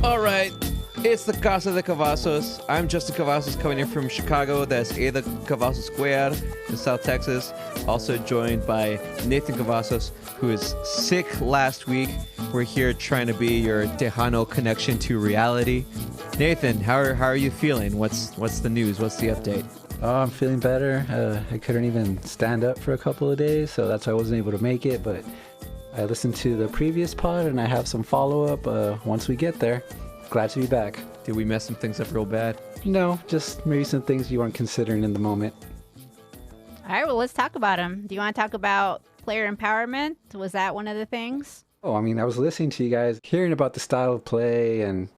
All right, it's the Casa de Cavazos. I'm Justin Cavazos coming in from Chicago. That's Ada Cavazos Square in South Texas. Also joined by Nathan Cavazos, who is sick last week. We're here trying to be your Tejano connection to reality. Nathan, how are you feeling? What's the news? What's the update? Oh, I'm feeling better. I couldn't even stand up for a couple of days, so that's why I wasn't able to make it, but I listened to the previous pod and I have some follow-up once we get there. Glad to be back. Did we mess some things up real bad? No, just maybe some things you weren't considering in the moment. All right, well, let's talk about them. Do you want to talk about player empowerment? Was that one of the things? Oh, I mean, I was listening to you guys, hearing about the style of play and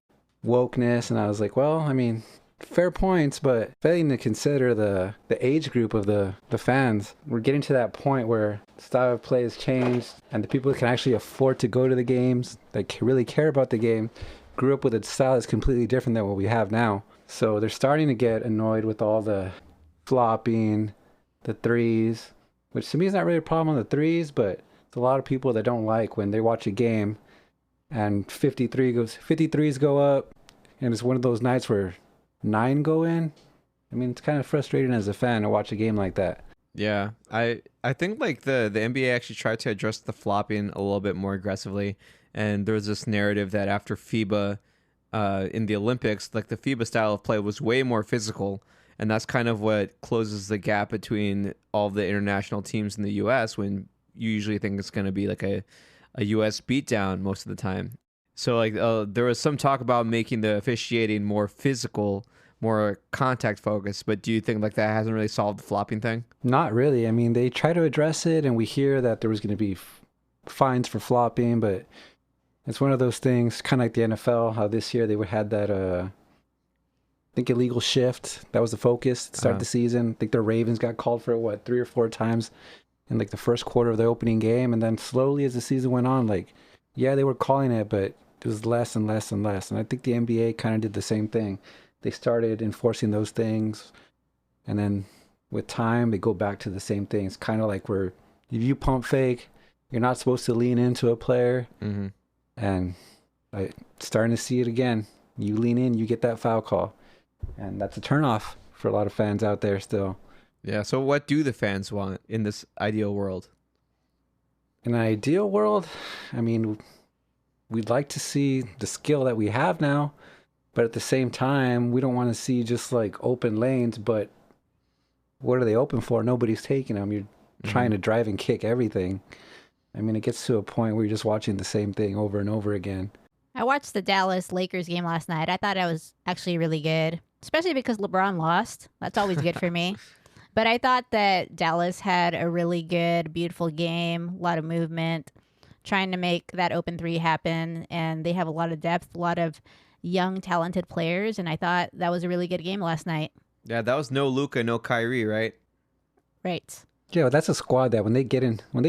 wokeness, and I was like, well, I mean, fair points, but failing to consider the age group of the fans. We're getting to that point where style of play has changed, and the people that can actually afford to go to the games, that really care about the game, grew up with a style that's completely different than what we have now. So they're starting to get annoyed with all the flopping, the threes, which to me is not really a problem on the threes, but it's a lot of people that don't like when they watch a game and 53s go up, and it's one of those nights where 9 go in. I mean, it's kind of frustrating as a fan to watch a game like that. Yeah, I think like the NBA actually tried to address the flopping a little bit more aggressively, and there was this narrative that after FIBA in the Olympics, like the FIBA style of play was way more physical, and that's kind of what closes the gap between all the international teams in the U.S. when you usually think it's going to be like a U.S. beatdown most of the time. So like there was some talk about making the officiating more physical, more contact focused, but do you think like that hasn't really solved the flopping thing? Not really. I mean, they try to address it, and we hear that there was going to be fines for flopping, but it's one of those things, kind of like the NFL, how this year they had that, I think, illegal shift. That was the focus to start the season. I think the Ravens got called for it, 3 or 4 times in like the first quarter of the opening game, and then slowly as the season went on, like, yeah, they were calling it, but it was less and less and less. And I think the NBA kind of did the same thing. They started enforcing those things, and then with time, they go back to the same thing. It's kind of like where if you pump fake, you're not supposed to lean into a player. Mm-hmm. And I'm starting to see it again. You lean in, you get that foul call. And that's a turnoff for a lot of fans out there still. Yeah, so what do the fans want in this ideal world? In an ideal world, I mean, we'd like to see the skill that we have now, but at the same time, we don't want to see just like open lanes, but what are they open for? Nobody's taking them. You're trying to drive and kick everything. I mean, it gets to a point where you're just watching the same thing over and over again. I watched the Dallas Lakers game last night. I thought it was actually really good, especially because LeBron lost. That's always good for me. But I thought that Dallas had a really good, beautiful game, a lot of movement, trying to make that open three happen. And they have a lot of depth, a lot of young, talented players. And I thought that was a really good game last night. Yeah, that was no Luka, no Kyrie, right? Right. Yeah, that's a squad that when they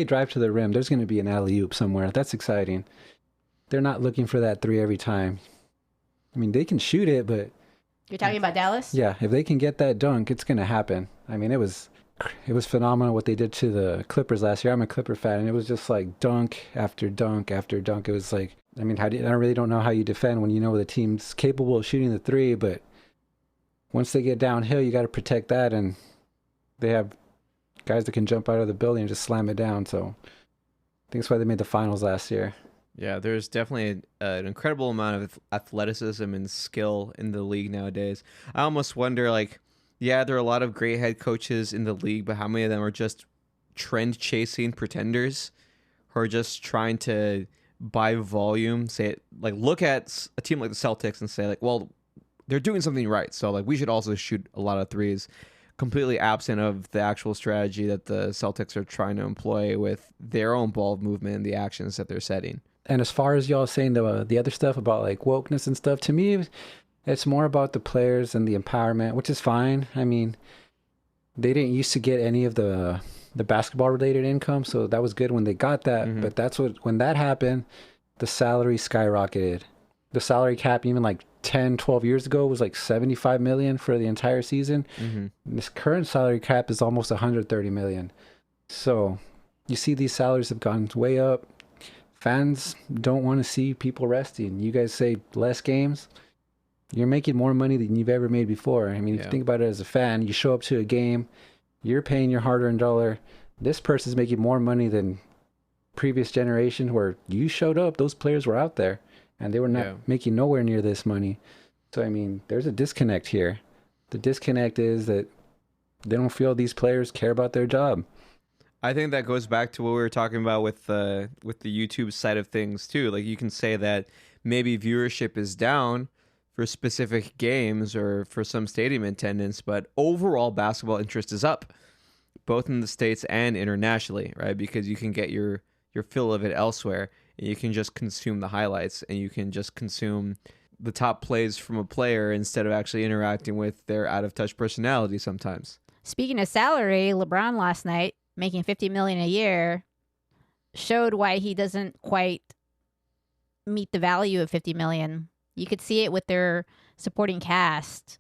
drive to the rim, there's going to be an alley-oop somewhere. That's exciting. They're not looking for that 3 every time. I mean, they can shoot it, but... You're talking about Dallas? Yeah, if they can get that dunk, it's going to happen. I mean, it was phenomenal what they did to the Clippers last year. I'm a Clipper fan, and it was just like dunk after dunk after dunk. It was like, I mean, I really don't know how you defend when you know the team's capable of shooting the 3, but once they get downhill, you got to protect that, and they have guys that can jump out of the building and just slam it down. So I think that's why they made the finals last year. Yeah, there's definitely an incredible amount of athleticism and skill in the league nowadays. I almost wonder, like, yeah, there are a lot of great head coaches in the league, but how many of them are just trend-chasing pretenders who are just trying to buy volume? Say, like, look at a team like the Celtics and say, like, well, they're doing something right, so, like, we should also shoot a lot of threes. Completely absent of the actual strategy that the Celtics are trying to employ with their own ball movement and the actions that they're setting. And as far as y'all saying the other stuff about like wokeness and stuff, to me, it's more about the players and the empowerment, which is fine. I mean, they didn't used to get any of the basketball related income, so that was good when they got that. Mm-hmm. But when that happened, the salary skyrocketed. The salary cap even like 10, 12 years ago was like 75 million for the entire season. Mm-hmm. This current salary cap is almost 130 million. So you see these salaries have gone way up. Fans don't want to see people resting. You guys say less games. You're making more money than you've ever made before. I mean, if you think about it as a fan, you show up to a game, you're paying your hard-earned dollar. This person's making more money than previous generation where you showed up, those players were out there, and they were not making nowhere near this money. So, I mean, there's a disconnect here. The disconnect is that they don't feel these players care about their job. I think that goes back to what we were talking about with the YouTube side of things too. Like you can say that maybe viewership is down for specific games or for some stadium attendance, but overall basketball interest is up, both in the States and internationally, right? Because you can get your fill of it elsewhere, and you can just consume the highlights, and you can just consume the top plays from a player instead of actually interacting with their out-of-touch personality sometimes. Speaking of salary, LeBron last night, making $50 million a year, showed why he doesn't quite meet the value of $50 million. You could see it with their supporting cast.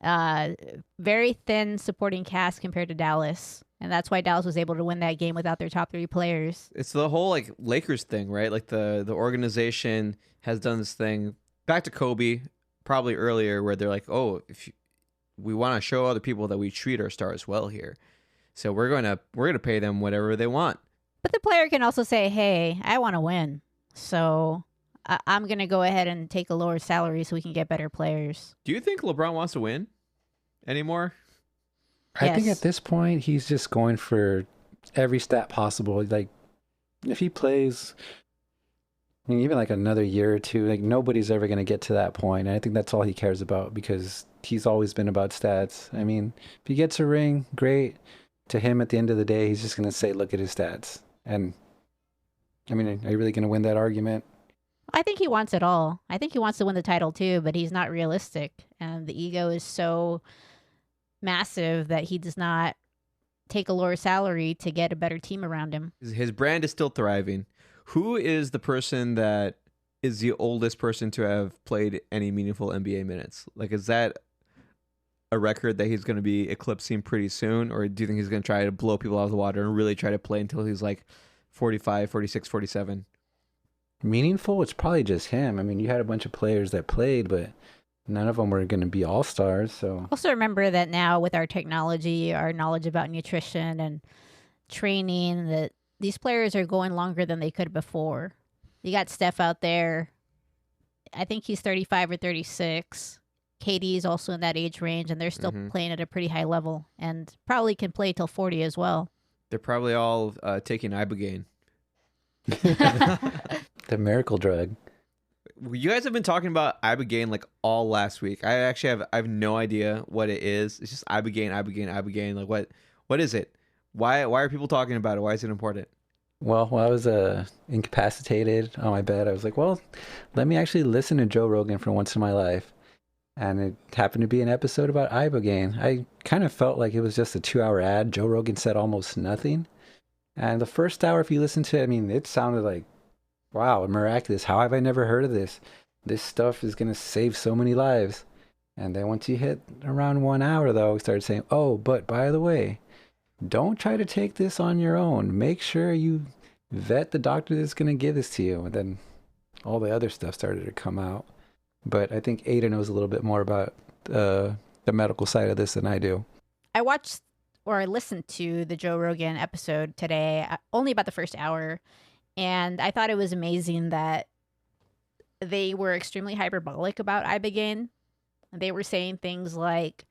Very thin supporting cast compared to Dallas. And that's why Dallas was able to win that game without their top 3 players. It's the whole like Lakers thing, right? Like the organization has done this thing back to Kobe, probably earlier, where they're like, oh, we want to show other people that we treat our stars well here. So we're gonna pay them whatever they want. But the player can also say, hey, I want to win. So I'm going to go ahead and take a lower salary so we can get better players. Do you think LeBron wants to win anymore? I think at this point, he's just going for every stat possible. Like, if he plays, I mean, even like another year or two, like nobody's ever going to get to that point. And I think that's all he cares about because he's always been about stats. I mean, if he gets a ring, great. To him, at the end of the day, he's just going to say, look at his stats. And, I mean, are you really going to win that argument? I think he wants it all. I think he wants to win the title too, but he's not realistic. And the ego is so massive that he does not take a lower salary to get a better team around him. His brand is still thriving. Who is the person that is the oldest person to have played any meaningful NBA minutes? Like, is that a record that he's going to be eclipsing pretty soon? Or do you think he's going to try to blow people out of the water and really try to play until he's like 45, 46, 47? Meaningful? It's probably just him. I mean, you had a bunch of players that played, but none of them were going to be all-stars. So also remember that now with our technology, our knowledge about nutrition and training, that these players are going longer than they could before. You got Steph out there. I think he's 35 or 36. KD is also in that age range, and they're still playing at a pretty high level and probably can play till 40 as well. They're probably all taking Ibogaine. The miracle drug. You guys have been talking about Ibogaine like all last week. I have no idea what it is. It's just Ibogaine. Like what is it? Why are people talking about it? Why is it important? Well, while I was incapacitated on my bed, I was like, well, let me actually listen to Joe Rogan for once in my life. And it happened to be an episode about Ibogaine. I kind of felt like it was just a 2-hour ad. Joe Rogan said almost nothing. And the first hour, if you listen to it, I mean, it sounded like, wow, miraculous. How have I never heard of this? This stuff is going to save so many lives. And then once you hit around 1 hour, though, we started saying, oh, but by the way, don't try to take this on your own. Make sure you vet the doctor that's going to give this to you. And then all the other stuff started to come out. But I think Ada knows a little bit more about the medical side of this than I do. I watched or I listened to the Joe Rogan episode today, only about the first hour. And I thought it was amazing that they were extremely hyperbolic about Ibogaine. They were saying things like,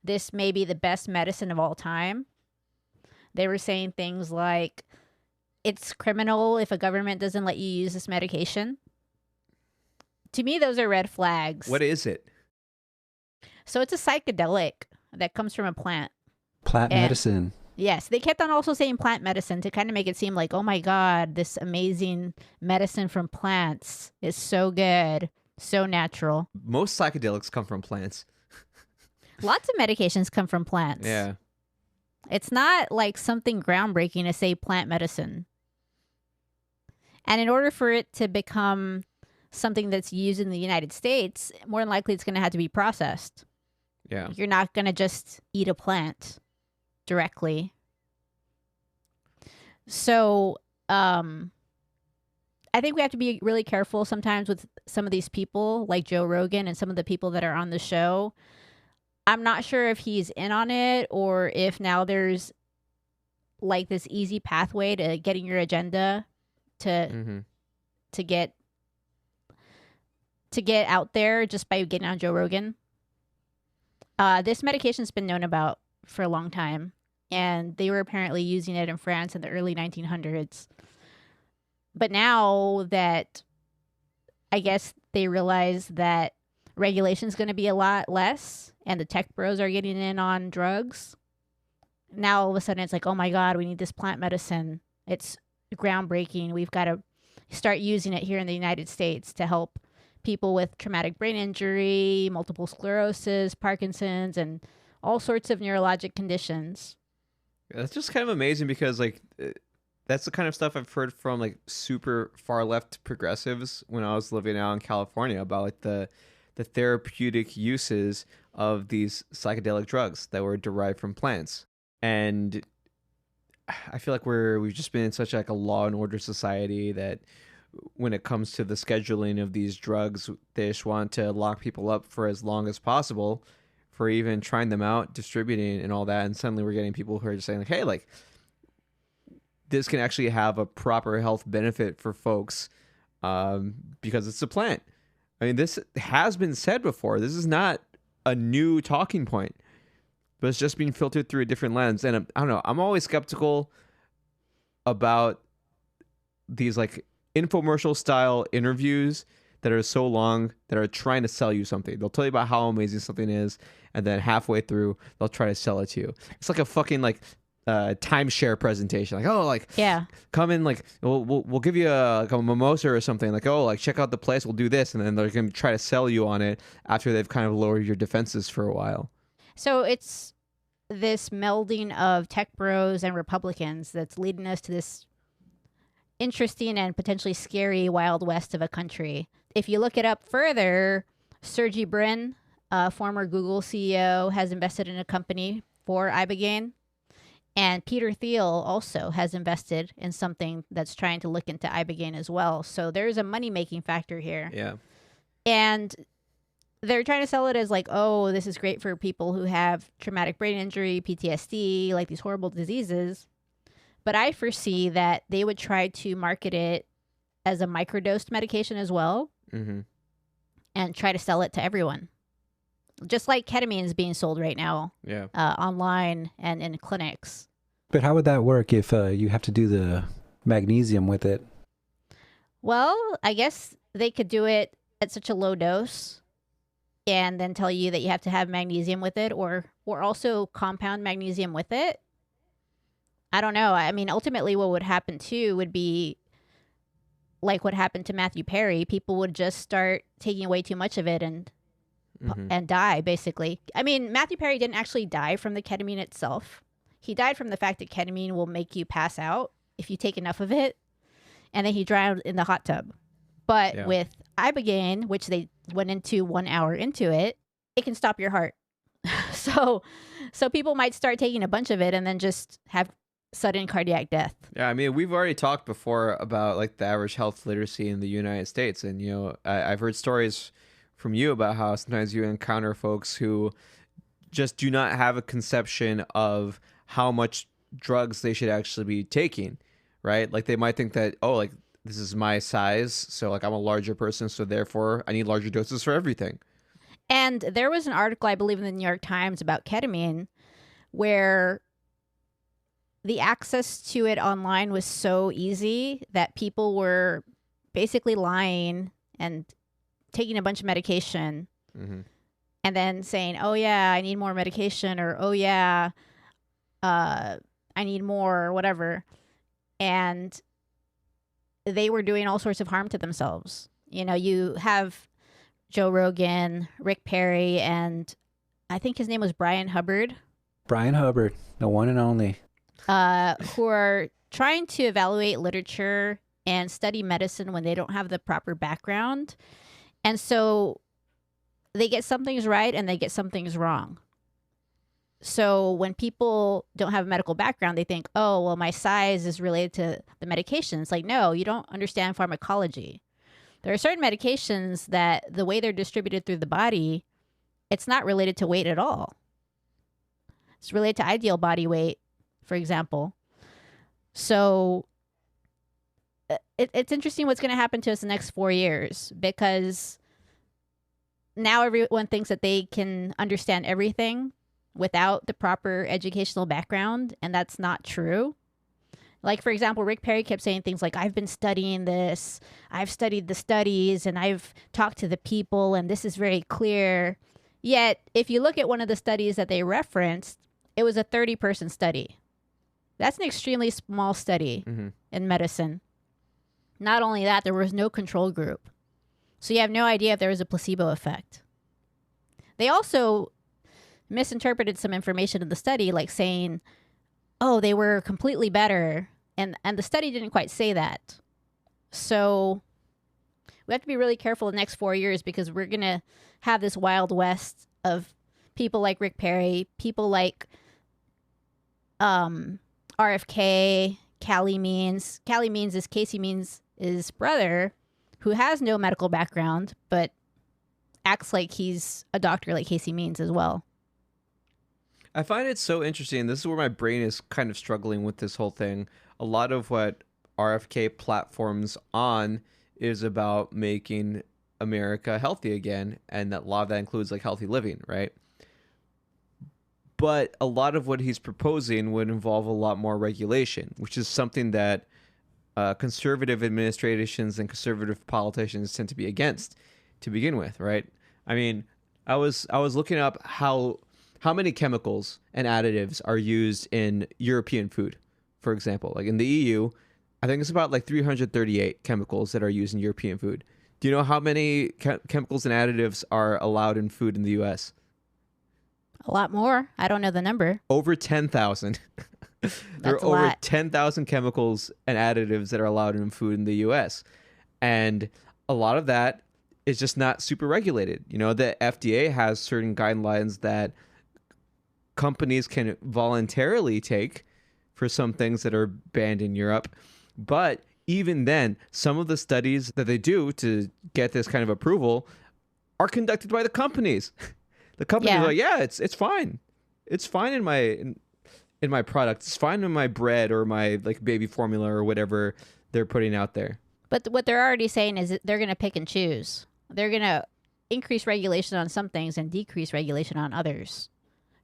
this may be the best medicine of all time. They were saying things like, it's criminal if a government doesn't let you use this medication. To me, those are red flags. What is it? So it's a psychedelic that comes from a plant. Plant medicine. Yes, they kept on also saying plant medicine to kind of make it seem like, oh my God, this amazing medicine from plants is so good, so natural. Most psychedelics come from plants. Lots of medications come from plants. Yeah. It's not like something groundbreaking to say plant medicine. And in order for it to become something that's used in the United States, more than likely it's going to have to be processed. Yeah. You're not going to just eat a plant directly. So, I think we have to be really careful sometimes with some of these people, like Joe Rogan and some of the people that are on the show. I'm not sure if he's in on it or if now there's like this easy pathway to getting your agenda to Mm-hmm. to get out there just by getting on Joe Rogan. This medication's been known about for a long time, and they were apparently using it in France in the early 1900s. But now that I guess they realize that regulation's going to be a lot less and the tech bros are getting in on drugs, now all of a sudden it's like, oh my God, we need this plant medicine. It's groundbreaking. We've got to start using it here in the United States to help people with traumatic brain injury, multiple sclerosis, Parkinson's, and all sorts of neurologic conditions. That's just kind of amazing because like that's the kind of stuff I've heard from like super far left progressives when I was living out in California about like the therapeutic uses of these psychedelic drugs that were derived from plants. And I feel like we've just been in such like a law and order society that when it comes to the scheduling of these drugs, they just want to lock people up for as long as possible for even trying them out, distributing and all that. And suddenly we're getting people who are just saying like, hey, like this can actually have a proper health benefit for folks because it's a plant. I mean, this has been said before. This is not a new talking point, but it's just being filtered through a different lens. And I don't know, I'm always skeptical about these like infomercial style interviews that are so long that are trying to sell you something. They'll tell you about how amazing something is, and then halfway through they'll try to sell it to you. It's like a fucking like timeshare presentation. Like, oh, like Yeah. come in, like we'll give you like a mimosa or something. Like, oh, like check out the place, we'll do this, and then they're gonna try to sell you on it after they've kind of lowered your defenses for a while. So it's this melding of tech bros and Republicans that's leading us to this interesting and potentially scary Wild West of a country. If you look it up further, Sergey Brin, former Google CEO, has invested in a company for Ibogaine. And Peter Thiel also has invested in something that's trying to look into Ibogaine as well. So there's a money-making factor here. Yeah. And they're trying to sell it as like, oh, this is great for people who have traumatic brain injury, PTSD, like these horrible diseases. But I foresee that they would try to market it as a microdosed medication as well, and try to sell it to everyone. Just like ketamine is being sold right now, online and in clinics. But how would that work if you have to do the magnesium with it? Well, I guess they could do it at such a low dose and then tell you that you have to have magnesium with it, or also compound magnesium with it. I don't know. I mean, ultimately what would happen too would be like what happened to Matthew Perry. People would just start taking way too much of it and die, basically. I mean, Matthew Perry didn't actually die from the ketamine itself. He died from the fact that ketamine will make you pass out if you take enough of it, and then he drowned in the hot tub. But with Ibogaine, which they went into 1 hour into it, it can stop your heart. So people might start taking a bunch of it and then just have sudden cardiac death. Yeah, I mean, we've already talked before about like the average health literacy in the United States, and you know, I've heard stories from you about how sometimes you encounter folks who just do not have a conception of how much drugs they should actually be taking, right? Like they might think that, oh, like this is my size, so like I'm a larger person, so therefore I need larger doses for everything. And there was an article, I believe, in the New York Times about ketamine where the access to it online was so easy that people were basically lying and taking a bunch of medication and then saying, oh, yeah, I need more medication, or, oh, yeah, I need more, or whatever. And they were doing all sorts of harm to themselves. You know, you have Joe Rogan, Rick Perry, and I think his name was Brian Hubbard. Brian Hubbard, the one and only. Who are trying to evaluate literature and study medicine when they don't have the proper background. And so they get some things right and they get some things wrong. So when people don't have a medical background, they think, oh, well, my size is related to the medication. It's like, no, you don't understand pharmacology. There are certain medications that the way they're distributed through the body, it's not related to weight at all. It's related to ideal body weight, for example. So it's interesting what's going to happen to us the next 4 years, because now everyone thinks that they can understand everything without the proper educational background, and that's not true. Like, for example, Rick Perry kept saying things like, I've been studying this, I've studied the studies, and I've talked to the people, and this is very clear. Yet, if you look at one of the studies that they referenced, it was a 30-person study. That's an extremely small study in medicine. Not only that, there was no control group. So you have no idea if there was a placebo effect. They also misinterpreted some information in the study, like saying, oh, they were completely better. And the study didn't quite say that. So we have to be really careful the next 4 years, because we're going to have this wild west of people like Rick Perry, people like RFK, Callie Means. Callie Means is Casey Means' brother, who has no medical background, but acts like he's a doctor like Casey Means as well. I find it so interesting. This is where my brain is kind of struggling with this whole thing. A lot of what RFK platforms on is about making America healthy again, and that a lot of that includes like healthy living, right? But a lot of what he's proposing would involve a lot more regulation, which is something that conservative administrations and conservative politicians tend to be against to begin with, right? I mean, I was looking up how many chemicals and additives are used in European food, for example. Like in the EU, I think it's about like 338 chemicals that are used in European food. Do you know how many chemicals and additives are allowed in food in the US? A lot more. I don't know the number. Over 10,000. There are over 10,000 chemicals and additives that are allowed in food in the US. And a lot of that is just not super regulated. You know, the FDA has certain guidelines that companies can voluntarily take for some things that are banned in Europe. But even then, some of the studies that they do to get this kind of approval are conducted by the companies. The companies are like, yeah, it's fine. It's fine in my product. It's fine in my bread or my like baby formula or whatever they're putting out there. But what they're already saying is that they're going to pick and choose. They're going to increase regulation on some things and decrease regulation on others.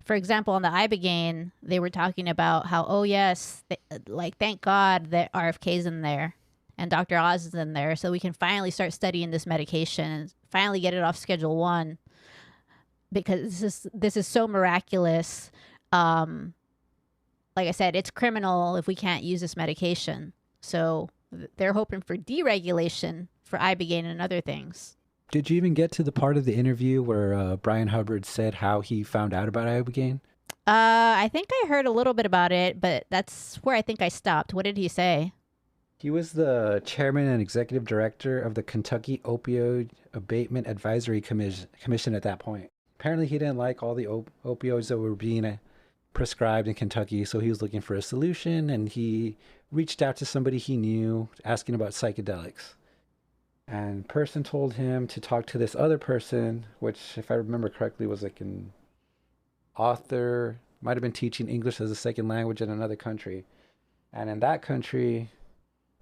For example, on the Ibogaine, they were talking about how, oh yes, thank God that RFK's in there and Dr. Oz is in there, so we can finally start studying this medication and finally get it off Schedule 1, because this is so miraculous. Like I said, it's criminal if we can't use this medication. So they're hoping for deregulation for Ibogaine and other things. Did you even get to the part of the interview where Brian Hubbard said how he found out about Ibogaine? I think I heard a little bit about it, but that's where I think I stopped. What did he say? He was the chairman and executive director of the Kentucky Opioid Abatement Advisory Commission at that point. Apparently he didn't like all the opioids that were being prescribed in Kentucky, so he was looking for a solution, and he reached out to somebody he knew asking about psychedelics. And person told him to talk to this other person, which, if I remember correctly, was like an author, might have been teaching English as a second language in another country. And in that country,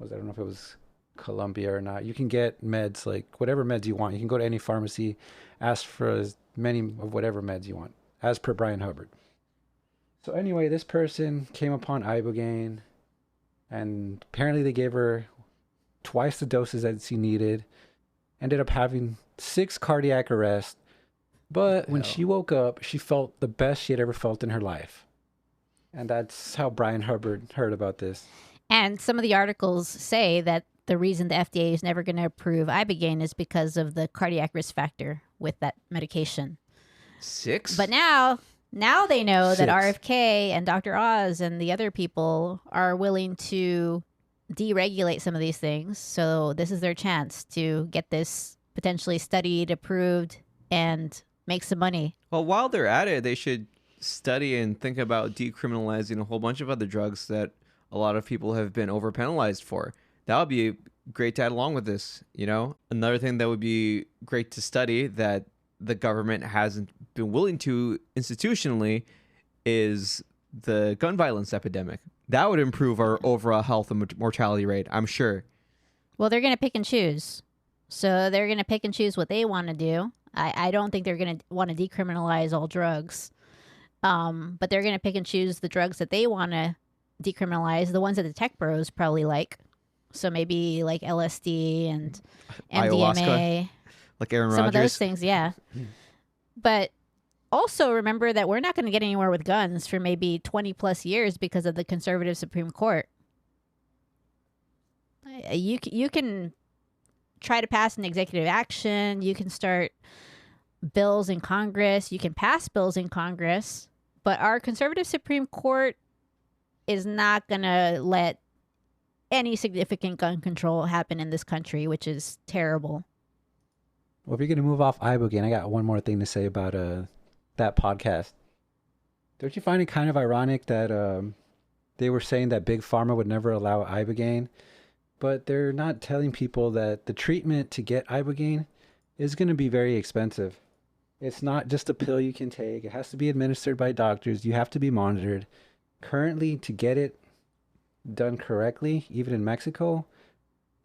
I don't know if it was Colombia or not, you can get meds, like whatever meds you want. You can go to any pharmacy, ask for as many of whatever meds you want, as per Brian Hubbard. So anyway, this person came upon Ibogaine, and apparently they gave her twice the doses that she needed, ended up having 6 cardiac arrests, but when she woke up, she felt the best she had ever felt in her life. And that's how Brian Hubbard heard about this. And some of the articles say that the reason the FDA is never going to approve Ibogaine is because of the cardiac risk factor with that medication. 6? But now they know 6. that RFK and Dr. Oz and the other people are willing to deregulate some of these things. So this is their chance to get this potentially studied, approved, and make some money. Well, while they're at it, they should study and think about decriminalizing a whole bunch of other drugs that a lot of people have been overpenalized for. That would be great to add along with this, you know? Another thing that would be great to study that the government hasn't been willing to institutionally is the gun violence epidemic. That would improve our overall health and mortality rate, I'm sure. Well, they're going to pick and choose. So they're going to pick and choose what they want to do. I don't think they're going to want to decriminalize all drugs. But they're going to pick and choose the drugs that they want to decriminalize, the ones that the tech bros probably like. So maybe like LSD and MDMA. Ayahuasca, like Aaron Rodgers. Some of those things, yeah. But also remember that we're not going to get anywhere with guns for maybe 20 plus years because of the conservative Supreme Court. You can try to pass an executive action. You can start bills in Congress. You can pass bills in Congress. But our conservative Supreme Court is not going to let any significant gun control happen in this country, which is terrible. Well, if you're going to move off Ibogaine, I got one more thing to say about that podcast. Don't you find it kind of ironic that they were saying that Big Pharma would never allow Ibogaine, but they're not telling people that the treatment to get Ibogaine is going to be very expensive. It's not just a pill you can take. It has to be administered by doctors. You have to be monitored. Currently, to get it done correctly, even in Mexico,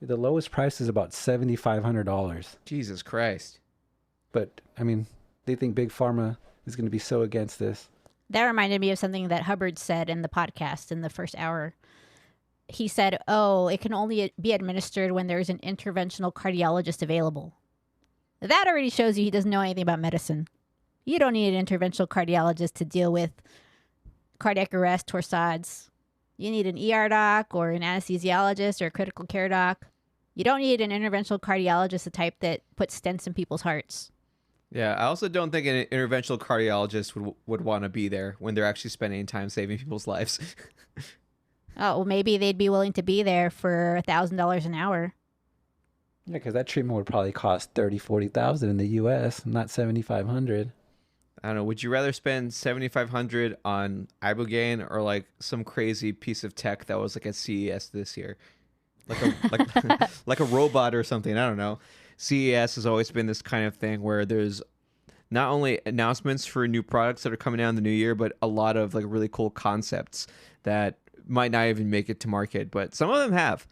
the lowest price is about $7,500. Jesus Christ. But, I mean, they think Big Pharma is going to be so against this. That reminded me of something that Hubbard said in the podcast in the first hour. He said, oh, it can only be administered when there's an interventional cardiologist available. That already shows you he doesn't know anything about medicine. You don't need an interventional cardiologist to deal with cardiac arrest, torsades. You need an ER doc or an anesthesiologist or a critical care doc. You don't need an interventional cardiologist, the type that puts stents in people's hearts. Yeah, I also don't think an interventional cardiologist would want to be there when they're actually spending time saving people's lives. Oh, well, maybe they'd be willing to be there for $1,000 an hour. Yeah, because that treatment would probably cost $30,000, $40,000 in the U.S., not $7,500. I don't know. Would you rather spend $7,500 on Ibogaine or like some crazy piece of tech that was like at CES this year, like a robot or something? I don't know. CES has always been this kind of thing where there's not only announcements for new products that are coming out in the new year, but a lot of like really cool concepts that might not even make it to market, but some of them have.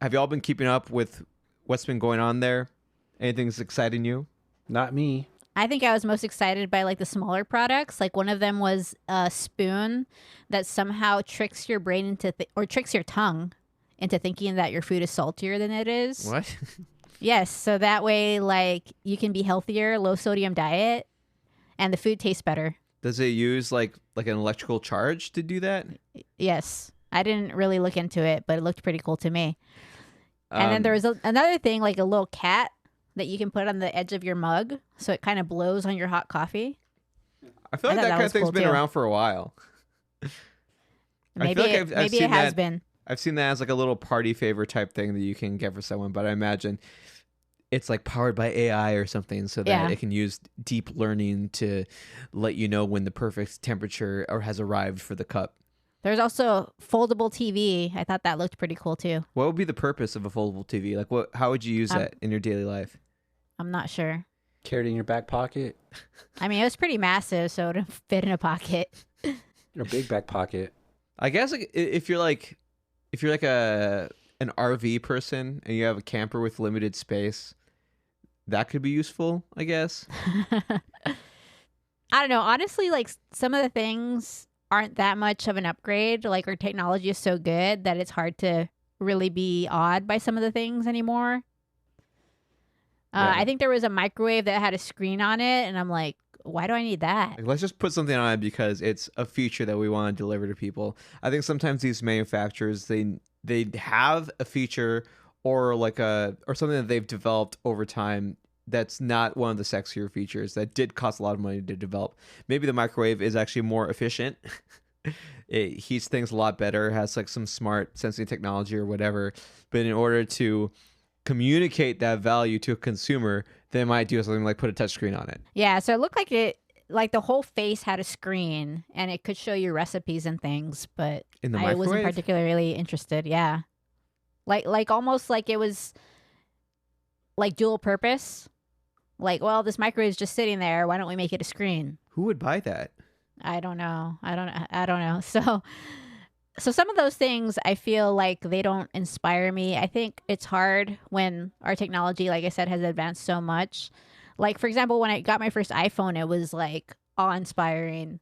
Have you all been keeping up with what's been going on there? Anything's exciting you? Not me. I think I was most excited by like the smaller products. Like one of them was a spoon that somehow tricks your brain into or tricks your tongue into thinking that your food is saltier than it is. What? Yes, so that way like you can be healthier, low sodium diet, and the food tastes better. Does it use like an electrical charge to do that? Yes. I didn't really look into it, but it looked pretty cool to me. And then there was another thing, like a little cat that you can put on the edge of your mug, so it kind of blows on your hot coffee. I feel like that kind of thing's cool been too. around for a while. Maybe maybe it has been. I've seen that as like a little party favor type thing that you can get for someone, but I imagine it's like powered by AI or something so that it can use deep learning to let you know when the perfect temperature or has arrived for the cup. There's also foldable TV. I thought that looked pretty cool too. What would be the purpose of a foldable TV? Like how would you use that in your daily life? I'm not sure. Carry it in your back pocket? I mean, it was pretty massive, so it would fit in a pocket. Your big back pocket. I guess like if you're like an RV person and you have a camper with limited space, that could be useful, I guess. I don't know. Honestly, like some of the things aren't that much of an upgrade. Like our technology is so good that it's hard to really be awed by some of the things anymore. I think there was a microwave that had a screen on it, and I'm like, why do I need that? Like, let's just put something on it because it's a feature that we want to deliver to people. I think sometimes these manufacturers they have a feature or something that they've developed over time that's not one of the sexier features that did cost a lot of money to develop. Maybe the microwave is actually more efficient. It heats things a lot better, has like some smart sensing technology or whatever. But in order to communicate that value to a consumer, they might do something like put a touchscreen on it. Yeah, so it looked like the whole face had a screen and it could show you recipes and things, but In the I wasn't microwave? particularly interested. Yeah. Like almost like it was like dual purpose. Like, well, this microwave is just sitting there. Why don't we make it a screen? Who would buy that? I don't know. I don't know. So some of those things I feel like they don't inspire me. I think it's hard when our technology, like I said, has advanced so much. Like, for example, when I got my first iPhone, it was like awe-inspiring.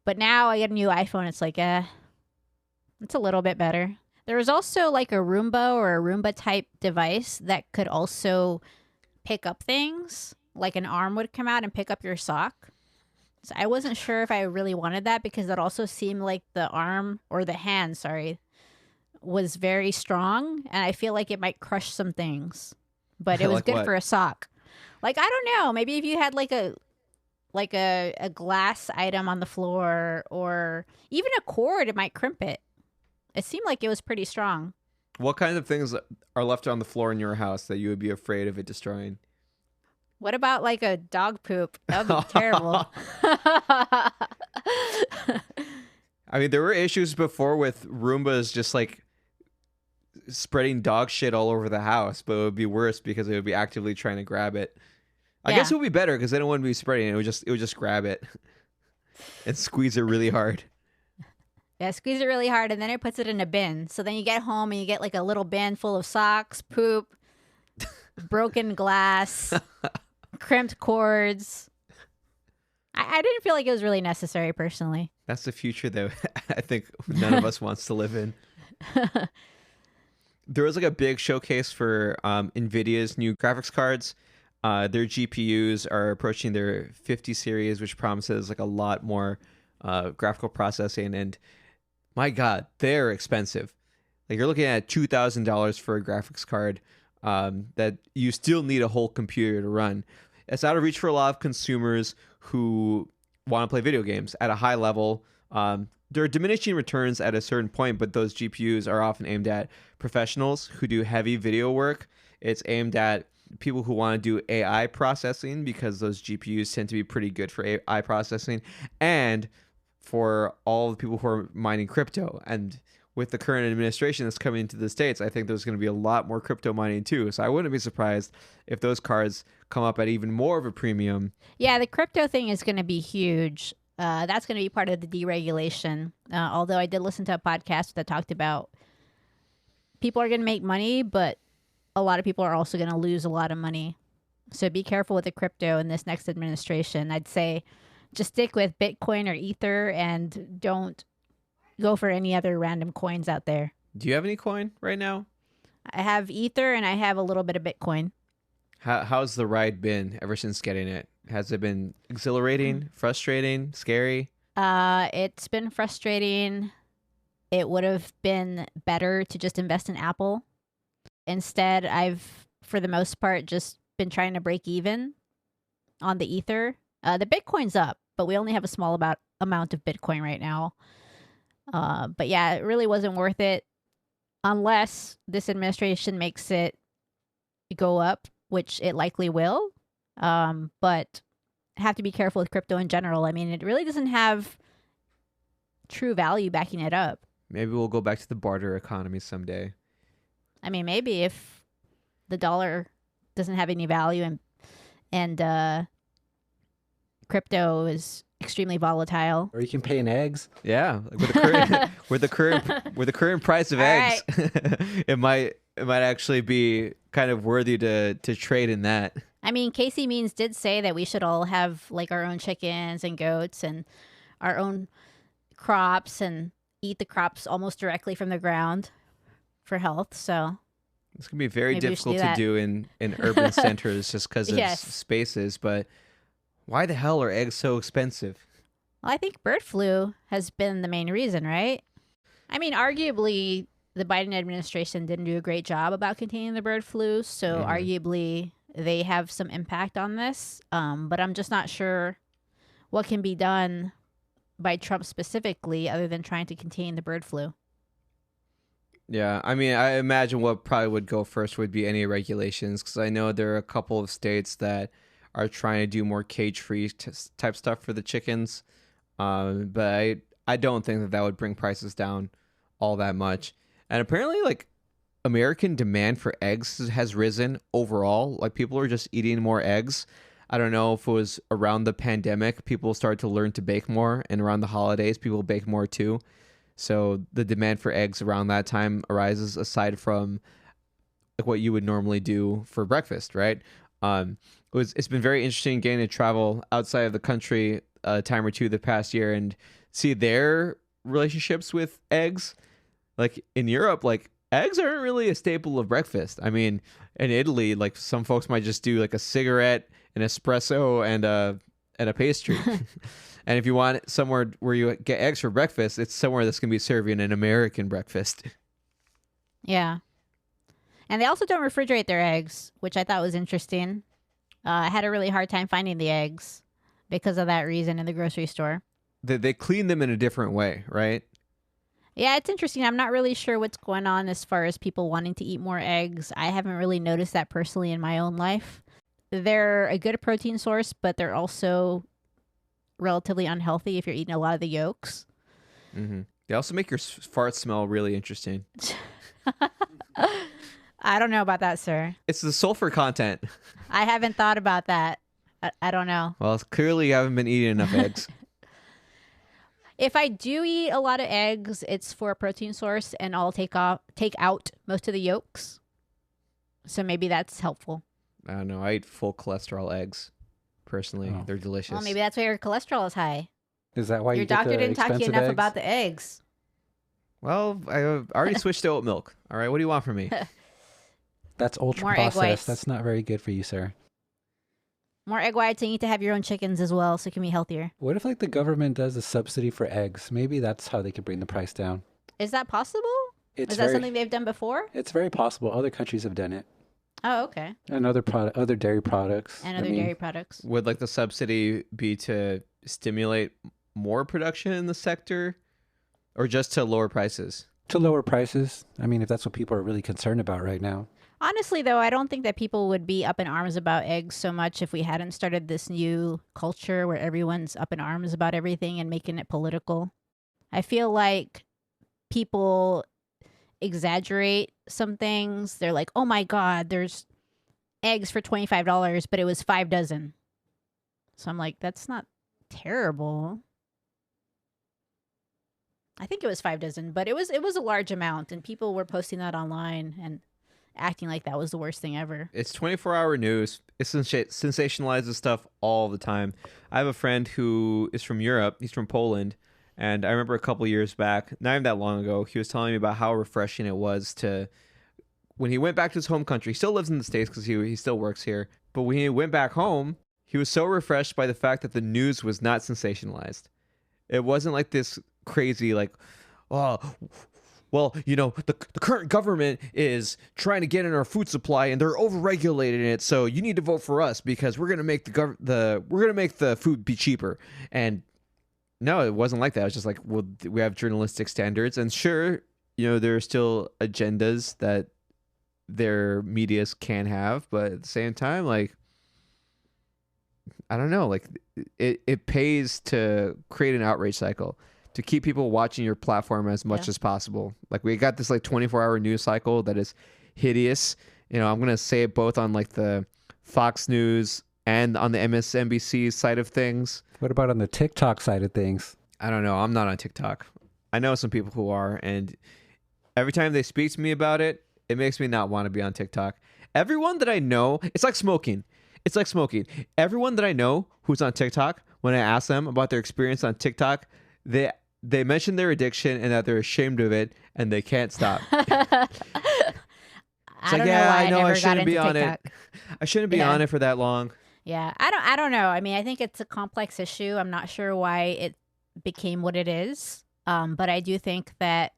But now I get a new iPhone, it's like, it's a little bit better. There was also like a Roomba or a Roomba type device that could also pick up things. Like an arm would come out and pick up your sock. So I wasn't sure if I really wanted that because it also seemed like the arm or the hand, sorry, was very strong. And I feel like it might crush some things. But it was Like good what? for a sock. Like, I don't know. Maybe if you had like a glass item on the floor or even a cord, it might crimp it. It seemed like it was pretty strong. What kinds of things are left on the floor in your house that you would be afraid of it destroying? What about like a dog poop? That would be terrible. I mean, there were issues before with Roombas just like spreading dog shit all over the house, but it would be worse because it would be actively trying to grab it. I guess it would be better because then it wouldn't be spreading. It would just grab it and squeeze it really hard. Yeah, squeeze it really hard and then it puts it in a bin. So then you get home and you get like a little bin full of socks, poop, broken glass, crimped cords. I didn't feel like it was really necessary personally. That's the future that I think none of us wants to live in. There was like a big showcase for NVIDIA's new graphics cards. Their GPUs are approaching their 50 series, which promises like a lot more graphical processing. And my God, they're expensive. Like you're looking at $2,000 for a graphics card that you still need a whole computer to run. It's out of reach for a lot of consumers who want to play video games at a high level. There are diminishing returns at a certain point, but those GPUs are often aimed at professionals who do heavy video work. It's aimed at people who want to do AI processing because those GPUs tend to be pretty good for AI processing, and for all the people who are mining crypto. And with the current administration that's coming into the States, I think there's going to be a lot more crypto mining too. So I wouldn't be surprised if those cards come up at even more of a premium. Yeah, the crypto thing is going to be huge. That's going to be part of the deregulation. Although I did listen to a podcast that talked about people are going to make money, but a lot of people are also going to lose a lot of money. So be careful with the crypto in this next administration. I'd say just stick with Bitcoin or Ether and don't go for any other random coins out there. Do you have any coin right now? I have Ether and I have a little bit of Bitcoin. How's the ride been ever since getting it? Has it been exhilarating, frustrating, scary? It's been frustrating. It would have been better to just invest in Apple. Instead, I've, for the most part, just been trying to break even on the Ether. The Bitcoin's up, but we only have a small amount of Bitcoin right now. But yeah, it really wasn't worth it unless this administration makes it go up, which it likely will. But have to be careful with crypto in general. I mean, it really doesn't have true value backing it up. Maybe we'll go back to the barter economy someday. I mean, maybe if the dollar doesn't have any value and crypto is extremely volatile. Or you can pay in eggs. Yeah, like with the current price of All eggs, it might actually be kind of worthy to trade in that. I mean, Casey Means did say that we should all have like our own chickens and goats and our own crops and eat the crops almost directly from the ground for health. So It's gonna be very maybe we should difficult to do in urban centers just because of Yes. spaces. But why the hell are eggs so expensive? Well, I think bird flu has been the main reason, right? I mean, arguably, the Biden administration didn't do a great job about containing the bird flu. So arguably, they have some impact on this. But I'm just not sure what can be done by Trump specifically other than trying to contain the bird flu. Yeah, I mean, I imagine what probably would go first would be any regulations, because I know there are a couple of states that are trying to do more cage-free type stuff for the chickens. But I don't think that would bring prices down all that much. And apparently, like, American demand for eggs has risen overall. Like, people are just eating more eggs. I don't know if it was around the pandemic, people started to learn to bake more, and around the holidays, people bake more too. So the demand for eggs around that time arises, aside from like what you would normally do for breakfast, right? It's been very interesting getting to travel outside of the country a time or two the past year and see their relationships with eggs. Like in Europe, like eggs aren't really a staple of breakfast. I mean, in Italy, like some folks might just do like a cigarette, an espresso, and a pastry. And if you want somewhere where you get eggs for breakfast, it's somewhere that's going to be serving an American breakfast. Yeah. And they also don't refrigerate their eggs, which I thought was interesting. I had a really hard time finding the eggs because of that reason in the grocery store. They clean them in a different way, right? Yeah, it's interesting. I'm not really sure what's going on as far as people wanting to eat more eggs. I haven't really noticed that personally in my own life. They're a good protein source, but they're also relatively unhealthy if you're eating a lot of the yolks. Mm-hmm. They also make your farts smell really interesting. I don't know about that, sir. It's the sulfur content. I haven't thought about that. I don't know. Well, clearly you haven't been eating enough eggs. If I do eat a lot of eggs, it's for a protein source, and I'll take out most of the yolks. So maybe that's helpful. I don't know. I eat full cholesterol eggs. Personally, Oh. They're delicious. Well, maybe that's why your cholesterol is high. Is that why Your you get doctor the didn't talk to you expensive enough eggs? about the eggs. Well, I already switched to oat milk. All right, what do you want from me? That's ultra More egg whites. processed. That's not very good for you, sir. More egg whites, and you need to have your own chickens as well, so it can be healthier. What if like the government does a subsidy for eggs? Maybe that's how they could bring the price down. Is that possible? It's Is that something they've done before? It's very possible. Other countries have done it. Oh, okay. And other dairy products. And other dairy products. Would like the subsidy be to stimulate more production in the sector, or just to lower prices? To lower prices. I mean, if that's what people are really concerned about right now. Honestly, though, I don't think that people would be up in arms about eggs so much if we hadn't started this new culture where everyone's up in arms about everything and making it political. I feel like people exaggerate some things. They're like, oh my God, there's eggs for $25, but it was 5 dozen. So I'm like, that's not terrible. I think it was 5 dozen, but it was a large amount, and people were posting that online and acting like that was the worst thing ever. It's 24-hour news. It sensationalizes stuff all the time. I have a friend who is from Europe. He's from Poland. And I remember a couple years back, not even that long ago, he was telling me about how refreshing it was to, when he went back to his home country, he still lives in the States because he still works here. But when he went back home, he was so refreshed by the fact that the news was not sensationalized. It wasn't like this crazy, like, oh, well, you know, the current government is trying to get in our food supply and they're overregulating it, so you need to vote for us because we're gonna make the food be cheaper. And no, it wasn't like that. It was just like, well, we have journalistic standards, and sure, you know, there are still agendas that their medias can have, but at the same time, like, I don't know, like it pays to create an outrage cycle, to keep people watching your platform as much as possible. Like, we got this like 24-hour news cycle that is hideous. You know, I'm going to say it both on like the Fox News and on the MSNBC side of things. What about on the TikTok side of things? I don't know. I'm not on TikTok. I know some people who are, and every time they speak to me about it, it makes me not want to be on TikTok. Everyone that I know, it's like smoking. It's like smoking. Everyone that I know who's on TikTok, when I ask them about their experience on TikTok, they mention their addiction and that they're ashamed of it and they can't stop. I don't know why I know I shouldn't be on it. I shouldn't be on it for that long. Yeah, I don't know. I mean, I think it's a complex issue. I'm not sure why it became what it is. But I do think that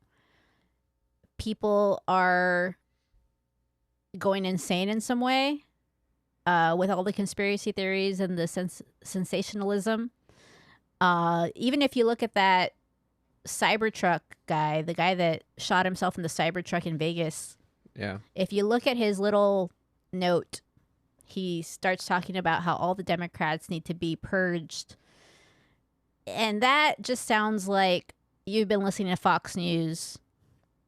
people are going insane in some way with all the conspiracy theories and the sensationalism. Even if you look at that Cybertruck guy, the guy that shot himself in the Cybertruck in Vegas. Yeah. If you look at his little note, he starts talking about how all the Democrats need to be purged. And that just sounds like you've been listening to Fox News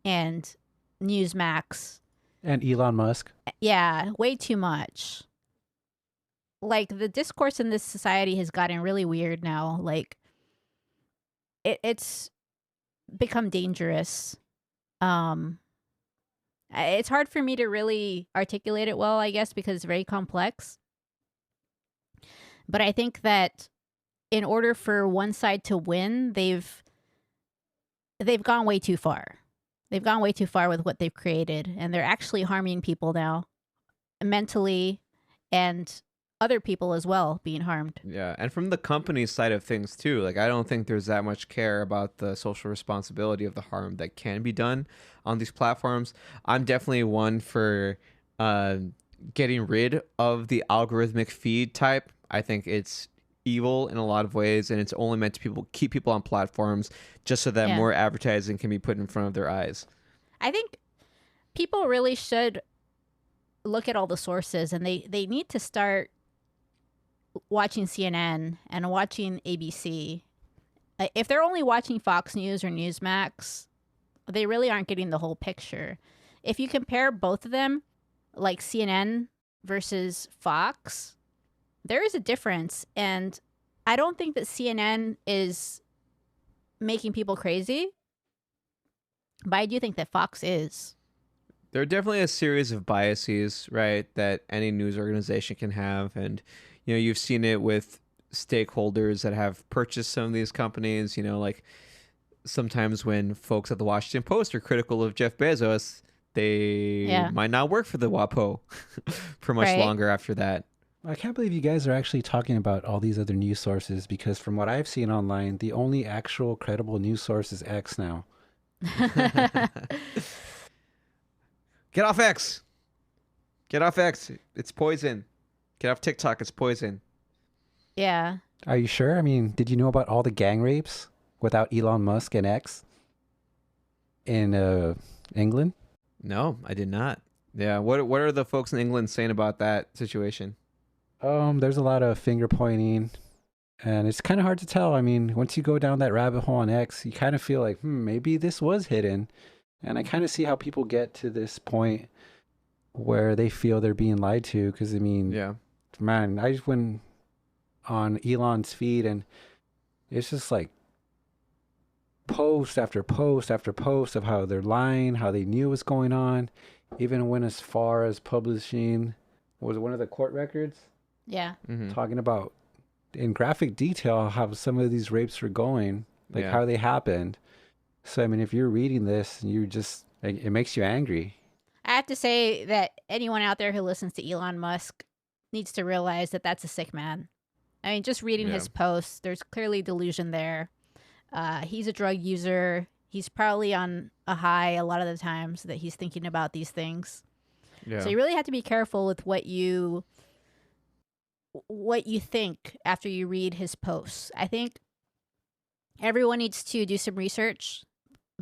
and Newsmax. And Elon Musk. Yeah, way too much. Like, the discourse in this society has gotten really weird now. Like, it's become dangerous. It's hard for me to really articulate it well, I guess, because it's very complex. But I think that in order for one side to win, they've gone way too far. They've gone way too far with what they've created, and they're actually harming people now, mentally, and other people as well being harmed. Yeah, and from the company's side of things too, like I don't think there's that much care about the social responsibility of the harm that can be done on these platforms. I'm definitely one for getting rid of the algorithmic feed type. I think it's evil in a lot of ways, and it's only meant to keep people on platforms just so that more advertising can be put in front of their eyes. I think people really should look at all the sources, and they need to start watching CNN and watching ABC. If they're only watching Fox News or Newsmax, they really aren't getting the whole picture. If you compare both of them, like CNN versus Fox, there is a difference. And I don't think that CNN is making people crazy, but I do think that Fox is. There are definitely a series of biases, right, that any news organization can have. And you've seen it with stakeholders that have purchased some of these companies. Like sometimes when folks at the Washington Post are critical of Jeff Bezos, they might not work for the WAPO for much longer after that. I can't believe you guys are actually talking about all these other news sources, because from what I've seen online, the only actual credible news source is X now. Get off X. Get off X. It's poison. Get off TikTok. It's poison. Yeah. Are you sure? I mean, did you know about all the gang rapes without Elon Musk and X in England? No, I did not. Yeah. What are the folks in England saying about that situation? There's a lot of finger pointing, and it's kind of hard to tell. I mean, once you go down that rabbit hole on X, you kind of feel like, maybe this was hidden. And I kind of see how people get to this point where they feel they're being lied to. Because, I mean, man, I just went on Elon's feed, and it's just like post after post after post of how they're lying, how they knew what's going on. Even went as far as publishing, was it one of the court records? Yeah. Mm-hmm. Talking about in graphic detail how some of these rapes were going, like how they happened. So, I mean, if you're reading this, it makes you angry. I have to say that anyone out there who listens to Elon Musk needs to realize that that's a sick man. I mean, just reading his posts, there's clearly delusion there. He's a drug user. He's probably on a high a lot of the times that he's thinking about these things. Yeah. So you really have to be careful with what you think after you read his posts. I think everyone needs to do some research,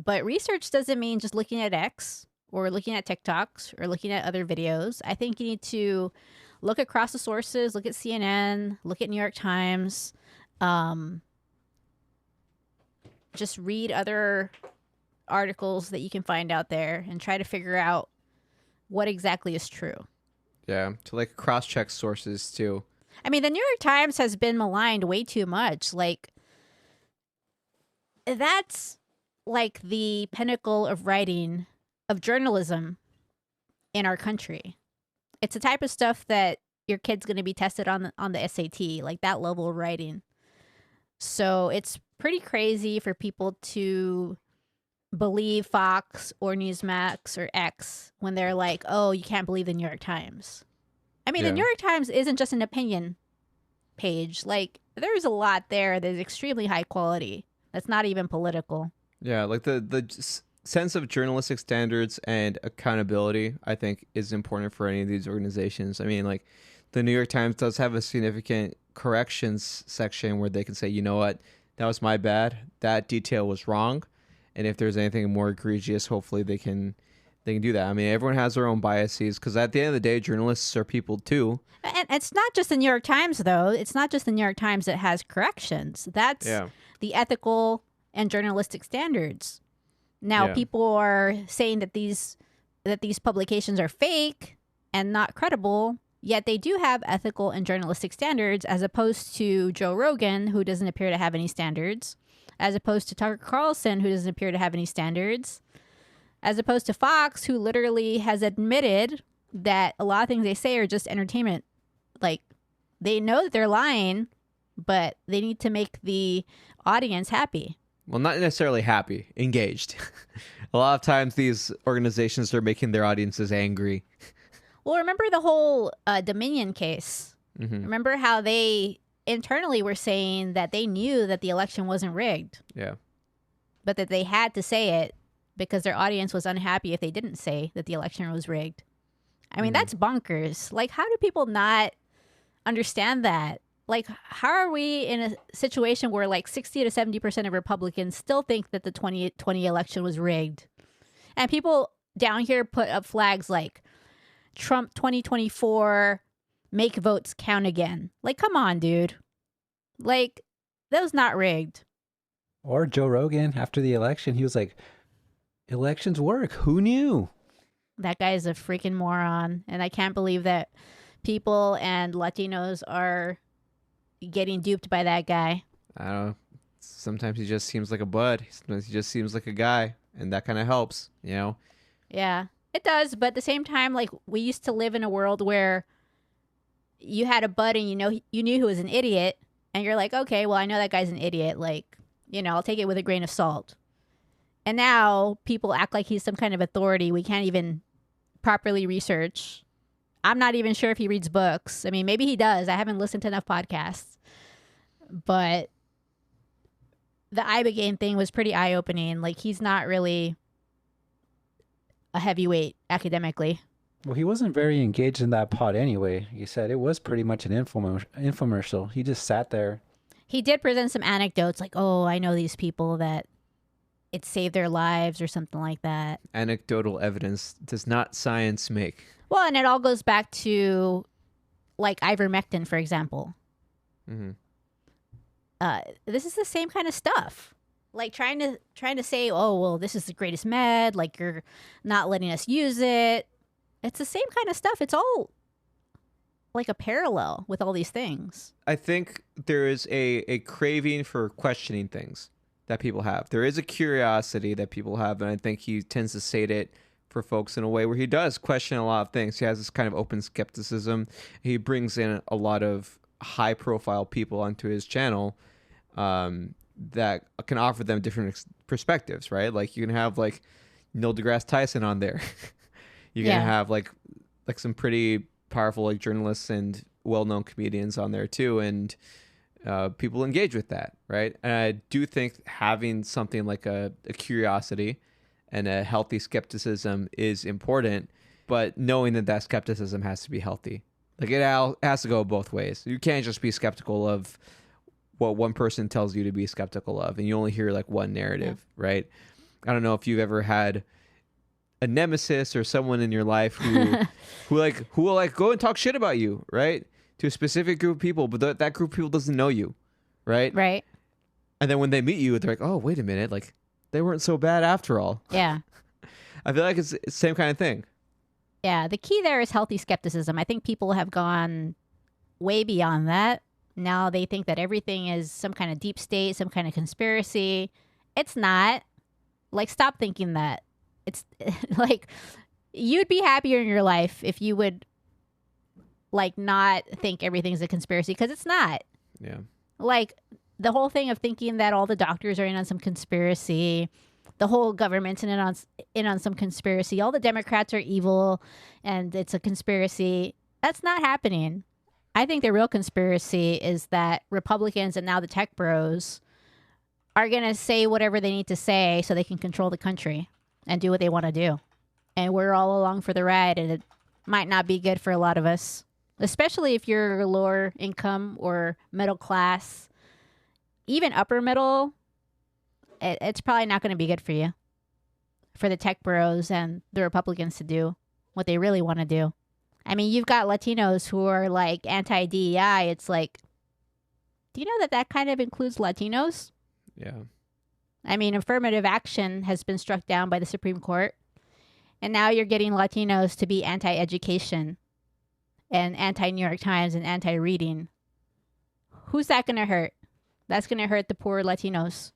but research doesn't mean just looking at X or looking at TikToks or looking at other videos. I think you need to look across the sources, look at CNN, look at New York Times, just read other articles that you can find out there and try to figure out what exactly is true. Yeah, to like cross-check sources too. I mean, the New York Times has been maligned way too much. Like, that's like the pinnacle of writing, of journalism in our country. It's the type of stuff that your kid's going to be tested on the SAT, like that level of writing. So it's pretty crazy for people to believe Fox or Newsmax or X when they're like, oh, you can't believe the New York Times. I mean, the New York Times isn't just an opinion page. Like, there's a lot there that's extremely high quality. That's not even political. Yeah, like the sense of journalistic standards and accountability, I think, is important for any of these organizations. I mean, like, the New York Times does have a significant corrections section where they can say, you know what, that was my bad. That detail was wrong. And if there's anything more egregious, hopefully they can they can do that. I mean, everyone has their own biases because at the end of the day, journalists are people too. And it's not just the New York Times, though. It's not just the New York Times that has corrections. That's the ethical and journalistic standards. Now, people are saying that these publications are fake and not credible, yet they do have ethical and journalistic standards, as opposed to Joe Rogan, who doesn't appear to have any standards, as opposed to Tucker Carlson, who doesn't appear to have any standards, as opposed to Fox, who literally has admitted that a lot of things they say are just entertainment. Like, they know that they're lying, but they need to make the audience happy. Well, not necessarily happy, engaged. A lot of times these organizations are making their audiences angry. Well, remember the whole Dominion case? Mm-hmm. Remember how they internally were saying that they knew that the election wasn't rigged. Yeah. But that they had to say it because their audience was unhappy if they didn't say that the election was rigged. I mean, that's bonkers. Like, how do people not understand that? Like, how are we in a situation where like 60 to 70% of Republicans still think that the 2020 election was rigged? And people down here put up flags like Trump 2024, make votes count again. Like, come on, dude. Like, that was not rigged. Or Joe Rogan, after the election, he was like, elections work. Who knew? That guy is a freaking moron. And I can't believe that people and Latinos are getting duped by that guy. I don't know. Sometimes he just seems like a bud. Sometimes he just seems like a guy. And that kind of helps, you know? Yeah, it does. But at the same time, like, we used to live in a world where you had a bud and you knew who was an idiot. And you're like, okay, well, I know that guy's an idiot. Like, you know, I'll take it with a grain of salt. And now people act like he's some kind of authority we can't even properly research. I'm not even sure if he reads books. I mean, maybe he does. I haven't listened to enough podcasts. But the Ibogaine thing was pretty eye-opening. Like, he's not really a heavyweight academically. Well, he wasn't very engaged in that pod anyway. You said it was pretty much an infomercial. He just sat there. He did present some anecdotes like, oh, I know these people that it saved their lives or something like that. Anecdotal evidence does not science make. Well, and it all goes back to, like, ivermectin, for example. Mm-hmm. This is the same kind of stuff. Like, trying to say, oh, well, this is the greatest med. Like, you're not letting us use it. It's the same kind of stuff. It's all like a parallel with all these things. I think there is a craving for questioning things that people have. There is a curiosity that people have, and I think he tends to sate it for folks in a way where he does question a lot of things. He has this kind of open skepticism. He brings in a lot of high-profile people onto his channel that can offer them different perspectives, right? Like, you can have, like, Neil deGrasse Tyson on there. You can have, like some pretty powerful, like, journalists and well-known comedians on there, too, and people engage with that, right? And I do think having something like a curiosity and a healthy skepticism is important, but knowing that skepticism has to be healthy. Like, it has to go both ways. You can't just be skeptical of what one person tells you to be skeptical of, and you only hear, like, one narrative, right? I don't know if you've ever had a nemesis or someone in your life who will, like, go and talk shit about you, right? To a specific group of people, but that group of people doesn't know you, right? Right. And then when they meet you, they're like, oh, wait a minute, like, they weren't so bad after all. Yeah. I feel like it's the same kind of thing. Yeah, the key there is healthy skepticism. I think people have gone way beyond that. Now they think that everything is some kind of deep state, some kind of conspiracy. It's not. Like, stop thinking that. It's like, you'd be happier in your life if you would, like, not think everything's a conspiracy, because it's not. Yeah. Like, the whole thing of thinking that all the doctors are in on some conspiracy, the whole government's in on some conspiracy, all the Democrats are evil and it's a conspiracy. That's not happening. I think the real conspiracy is that Republicans and now the tech bros are going to say whatever they need to say so they can control the country and do what they want to do. And we're all along for the ride, and it might not be good for a lot of us, especially if you're lower income or middle class, even upper middle. It's probably not going to be good for you. for the tech bros and the Republicans to do what they really want to do. I mean, you've got Latinos who are like anti-DEI. It's like, do you know that that kind of includes Latinos? Yeah. I mean, affirmative action has been struck down by the Supreme Court. And now you're getting Latinos to be anti-education and anti-New York Times and anti-reading. Who's that going to hurt? That's going to hurt the poor Latinos.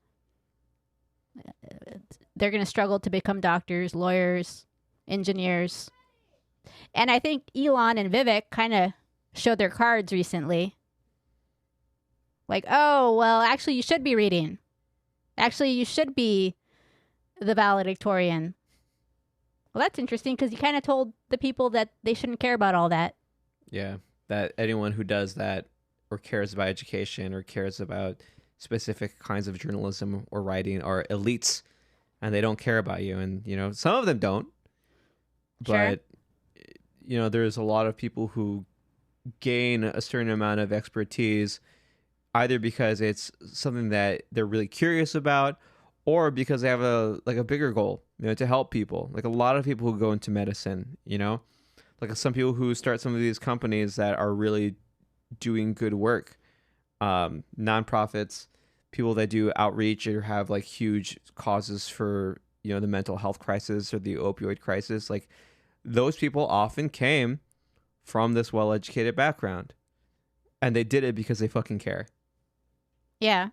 They're going to struggle to become doctors, lawyers, engineers. And I think Elon and Vivek kind of showed their cards recently. Like, oh, well, actually, you should be reading. Actually, you should be the valedictorian. Well, that's interesting because you kind of told the people that they shouldn't care about all that. Yeah, that anyone who does that or cares about education or cares about specific kinds of journalism or writing are elites, and they don't care about you. And, you know, some of them don't. Sure. But, you know, there's a lot of people who gain a certain amount of expertise either because it's something that they're really curious about or because they have a bigger goal, you know, to help people. Like a lot of people who go into medicine, you know, like some people who start some of these companies that are really doing good work, nonprofits, people that do outreach or have like huge causes for, you know, the mental health crisis or the opioid crisis. Like those people often came from this well-educated background, and they did it because they fucking care. Yeah.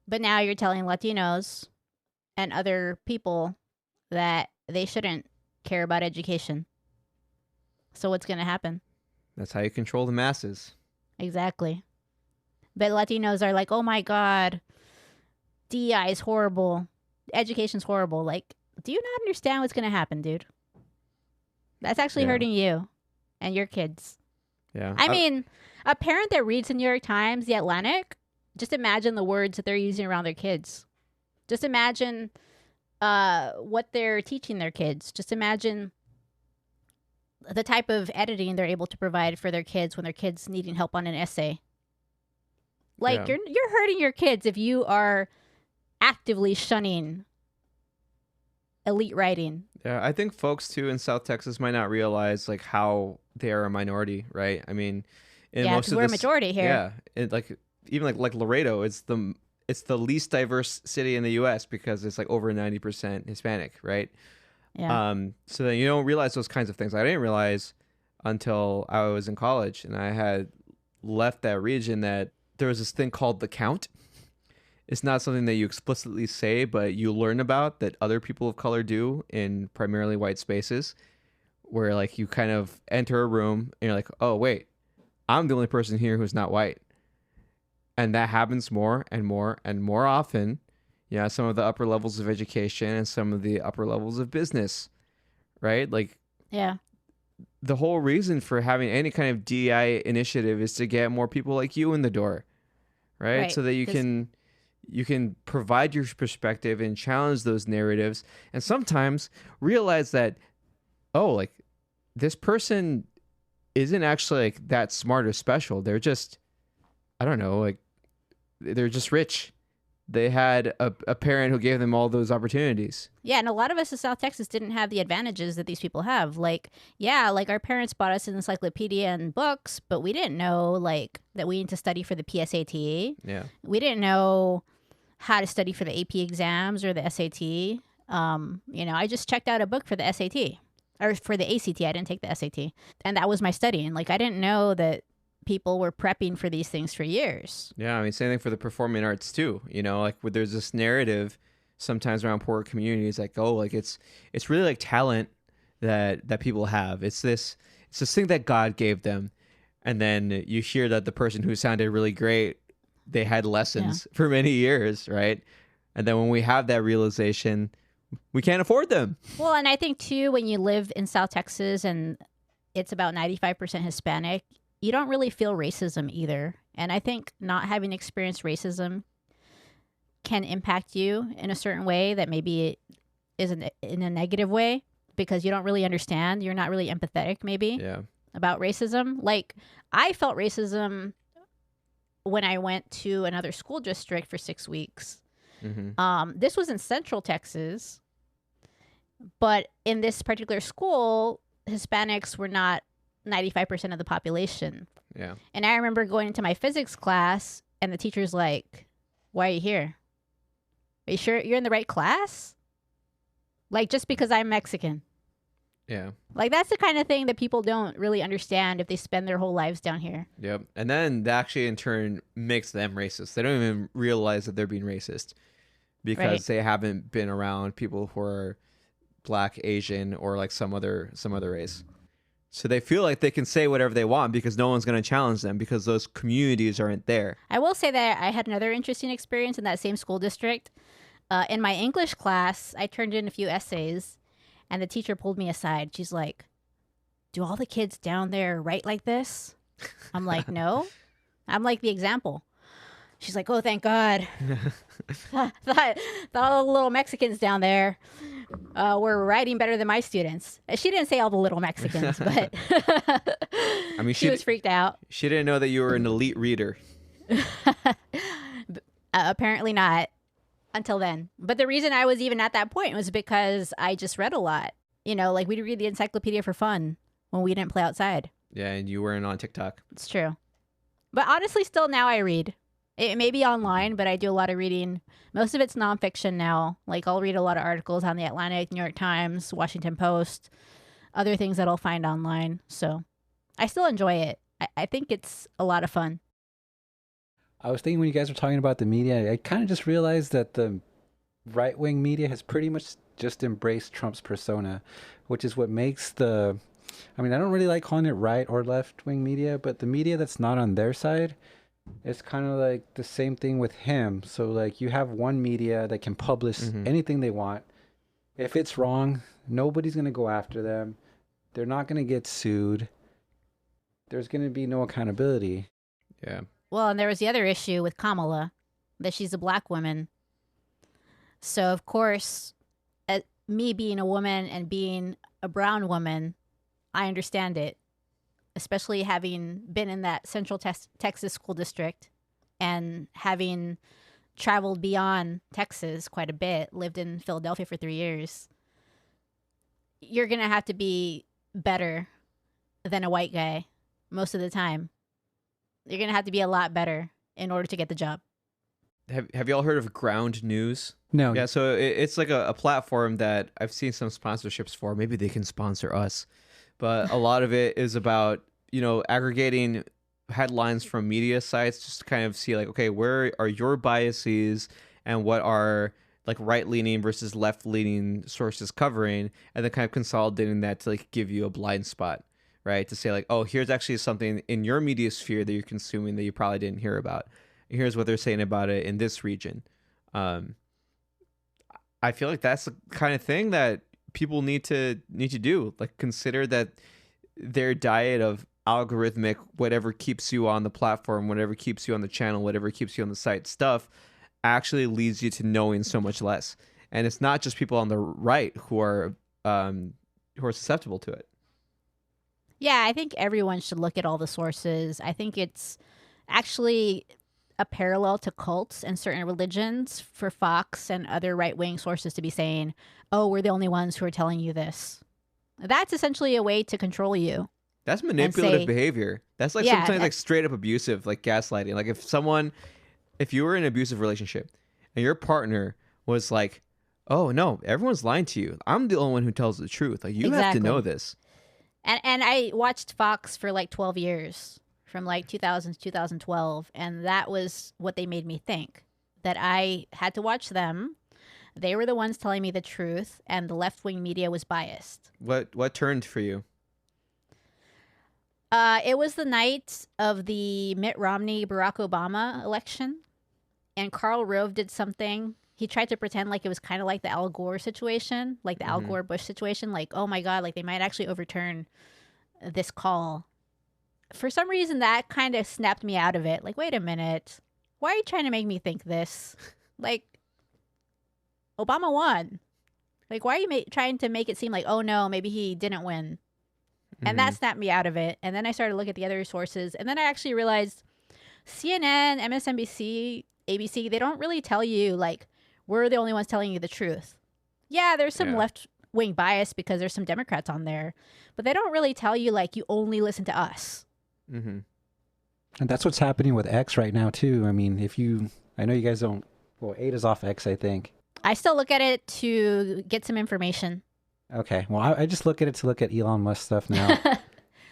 But now you're telling Latinos and other people that they shouldn't care about education. So what's going to happen? That's how you control the masses. Exactly. But Latinos are like, oh my God, DEI is horrible. Education's horrible. Like, do you not understand what's going to happen, dude? That's actually hurting you and your kids. Yeah. I mean, a parent that reads the New York Times, The Atlantic, just imagine the words that they're using around their kids. Just imagine what they're teaching their kids. Just imagine the type of editing they're able to provide for their kids when their kids needing help on an essay. Like, you're hurting your kids if you are actively shunning elite writing. Yeah, I think folks too in South Texas might not realize like how they are a minority, right? I mean, in most of we're a majority here. Yeah, like even like Laredo, it's the least diverse city in the U.S. because it's like over 90% Hispanic, right? Yeah. So then you don't realize those kinds of things. I didn't realize until I was in college and I had left that region that there was this thing called the count. It's not something that you explicitly say, but you learn about that other people of color do in primarily white spaces, where like you kind of enter a room and you're like, oh, wait, I'm the only person here who's not white. And that happens more and more and more often. Yeah, some of the upper levels of education and some of the upper levels of business, right? Like, Yeah. the whole reason for having any kind of DEI initiative is to get more people like you in the door, right? So that you can provide your perspective and challenge those narratives, and sometimes realize that, oh, like this person isn't actually like that smart or special. They're just, I don't know, like they're just rich. They had a parent who gave them all those opportunities. Yeah, and a lot of us in South Texas didn't have the advantages that these people have. Like, yeah, like our parents bought us an encyclopedia and books, but we didn't know like that we need to study for the PSAT. Yeah. We didn't know how to study for the AP exams or the SAT. You know, I just checked out a book for the SAT or for the ACT. I didn't take the SAT, and that was my studying. Like, I didn't know that people were prepping for these things for years. Yeah, I mean, same thing for the performing arts too. You know, like where there's this narrative sometimes around poor communities, like, oh, like it's really like talent that people have. It's this thing that God gave them, and then you hear that the person who sounded really great, they had lessons for many years, right? And then when we have that realization, we can't afford them. Well, and I think too, when you live in South Texas and it's about 95% Hispanic, you don't really feel racism either. And I think not having experienced racism can impact you in a certain way that maybe is in a negative way because you don't really understand. You're not really empathetic maybe about racism. Like, I felt racism when I went to another school district for 6 weeks. This was in Central Texas, but in this particular school, Hispanics were not 95% of the population. Yeah. And I remember going into my physics class, and the teacher's like, "Why are you here? Are you sure you're in the right class? Like, just because I'm Mexican." Yeah. Like, that's the kind of thing that people don't really understand if they spend their whole lives down here. Yep. And then that actually in turn makes them racist. They don't even realize that they're being racist because they haven't been around people who are Black, Asian, or like some other race. So they feel like they can say whatever they want because no one's going to challenge them because those communities aren't there. I will say that I had another interesting experience in that same school district. In my English class, I turned in a few essays, and the teacher pulled me aside. She's like, "Do all the kids down there write like this?" I'm like, "No." I'm like the example. She's like, "Oh, thank God." thought all the little Mexicans down there were writing better than my students. She didn't say all the little Mexicans, but I mean, she was freaked out. She didn't know that you were an elite reader. Apparently not until then. But the reason I was even at that point was because I just read a lot. You know, like we'd read the encyclopedia for fun when we didn't play outside. Yeah, and you weren't on TikTok. It's true. But honestly, still now I read. It may be online, but I do a lot of reading. Most of it's nonfiction now. Like I'll read a lot of articles on The Atlantic, New York Times, Washington Post, other things that I'll find online. So I still enjoy it. I think it's a lot of fun. I was thinking when you guys were talking about the media, I kind of just realized that the right-wing media has pretty much just embraced Trump's persona, which is what makes the... I mean, I don't really like calling it right or left-wing media, but the media that's not on their side, it's kind of like the same thing with him. So, like, you have one media that can publish anything they want. If it's wrong, nobody's going to go after them. They're not going to get sued. There's going to be no accountability. Yeah. Well, and there was the other issue with Kamala, that she's a Black woman. So, of course, me being a woman and being a brown woman, I understand it, especially having been in that Central Texas school district and having traveled beyond Texas quite a bit, lived in Philadelphia for 3 years. You're going to have to be better than a white guy most of the time. You're going to have to be a lot better in order to get the job. Have y'all heard of Ground News? No. Yeah, so it's like a platform that I've seen some sponsorships for. Maybe they can sponsor us. But a lot of it is about, you know, aggregating headlines from media sites just to kind of see like, okay, where are your biases and what are like right-leaning versus left-leaning sources covering, and then kind of consolidating that to like give you a blind spot, right? To say like, oh, here's actually something in your media sphere that you're consuming that you probably didn't hear about. Here's what they're saying about it in this region. I feel like that's the kind of thing that people need to do. Like consider that their diet of algorithmic, whatever keeps you on the platform, whatever keeps you on the channel, whatever keeps you on the site stuff actually leads you to knowing so much less. And it's not just people on the right who are susceptible to it. Yeah, I think everyone should look at all the sources. I think it's actually a parallel to cults and certain religions for Fox and other right-wing sources to be saying, oh, we're the only ones who are telling you this. That's essentially a way to control you. That's manipulative behavior. That's like sometimes like straight up abusive, like gaslighting. Like if you were in an abusive relationship and your partner was like, oh no, everyone's lying to you. I'm the only one who tells the truth. Like you have to know this. And I watched Fox for like 12 years. From like 2000 to 2012, and that was what they made me think, that I had to watch them. They were the ones telling me the truth, and the left-wing media was biased. What turned for you? It was the night of the Mitt Romney-Barack Obama election, and Karl Rove did something. He tried to pretend like it was kind of like the Al Gore situation, like the Al Gore-Bush situation, like, oh my God, like they might actually overturn this call. For some reason, that kind of snapped me out of it. Like, wait a minute. Why are you trying to make me think this? Like, Obama won. Like, why are you trying to make it seem like, oh, no, maybe he didn't win? And that snapped me out of it. And then I started to look at the other sources. And then I actually realized CNN, MSNBC, ABC, they don't really tell you, like, we're the only ones telling you the truth. Yeah, there's some Yeah. left-wing bias because there's some Democrats on there, but they don't really tell you, like, you only listen to us. Mm-hmm. And that's what's happening with X right now too. I mean, I know you guys don't. Well, Ada's off X, I think. I still look at it to get some information. Okay. Well, I just look at it to look at Elon Musk stuff now.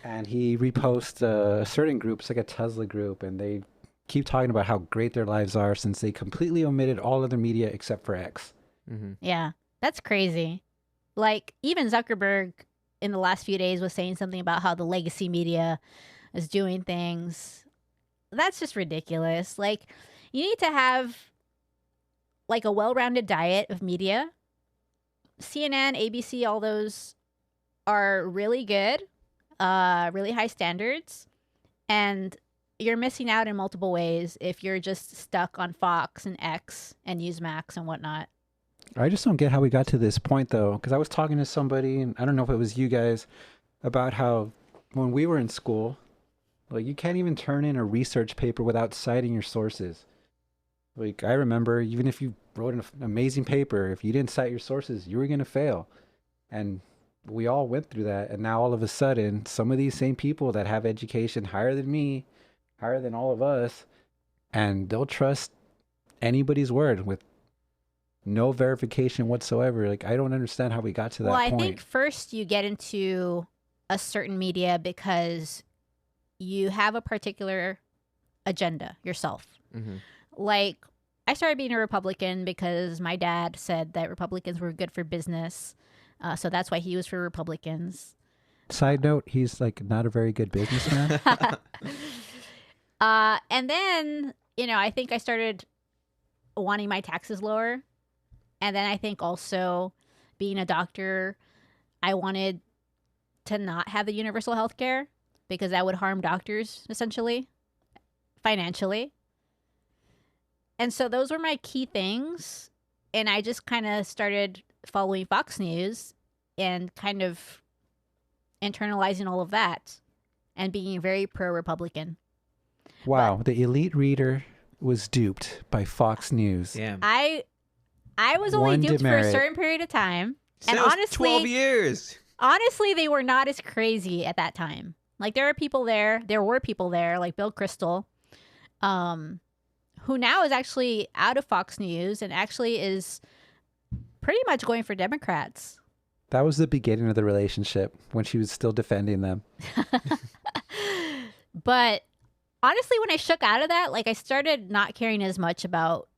And he reposts a certain group, it's like a Tesla group, and they keep talking about how great their lives are since they completely omitted all other media except for X. Mm-hmm. Yeah, that's crazy. Like, even Zuckerberg in the last few days was saying something about how the legacy media is doing things. That's just ridiculous. Like, you need to have like a well-rounded diet of media. CNN, ABC, all those are really good, really high standards, and you're missing out in multiple ways if you're just stuck on Fox and X and Newsmax and whatnot. I just don't get how we got to this point, though, because I was talking to somebody, and I don't know if it was you guys, about how when we were in school, like, you can't even turn in a research paper without citing your sources. Like, I remember, even if you wrote an amazing paper, if you didn't cite your sources, you were going to fail. And we all went through that. And now all of a sudden, some of these same people that have education higher than me, higher than all of us, and they'll trust anybody's word with no verification whatsoever. Like, I don't understand how we got to that point. Well, I think first you get into a certain media because you have a particular agenda yourself. Mm-hmm. Like, I started being a Republican because my dad said that Republicans were good for business. So that's why he was for Republicans. Side note, he's like not a very good businessman. And then, I think I started wanting my taxes lower. And then I think also being a doctor, I wanted to not have the universal health care because that would harm doctors, essentially, financially. And so those were my key things. And I just kind of started following Fox News and kind of internalizing all of that and being very pro-Republican. Wow, the elite reader was duped by Fox News. Damn. I was only One duped for a demerit. certain period of time. So And it was honestly, 12 years. honestly, they were not as crazy at that time. Like, there were people there, like Bill Kristol, who now is actually out of Fox News and actually is pretty much going for Democrats. That was the beginning of the relationship when she was still defending them. But honestly, when I shook out of that, like, I started not caring as much about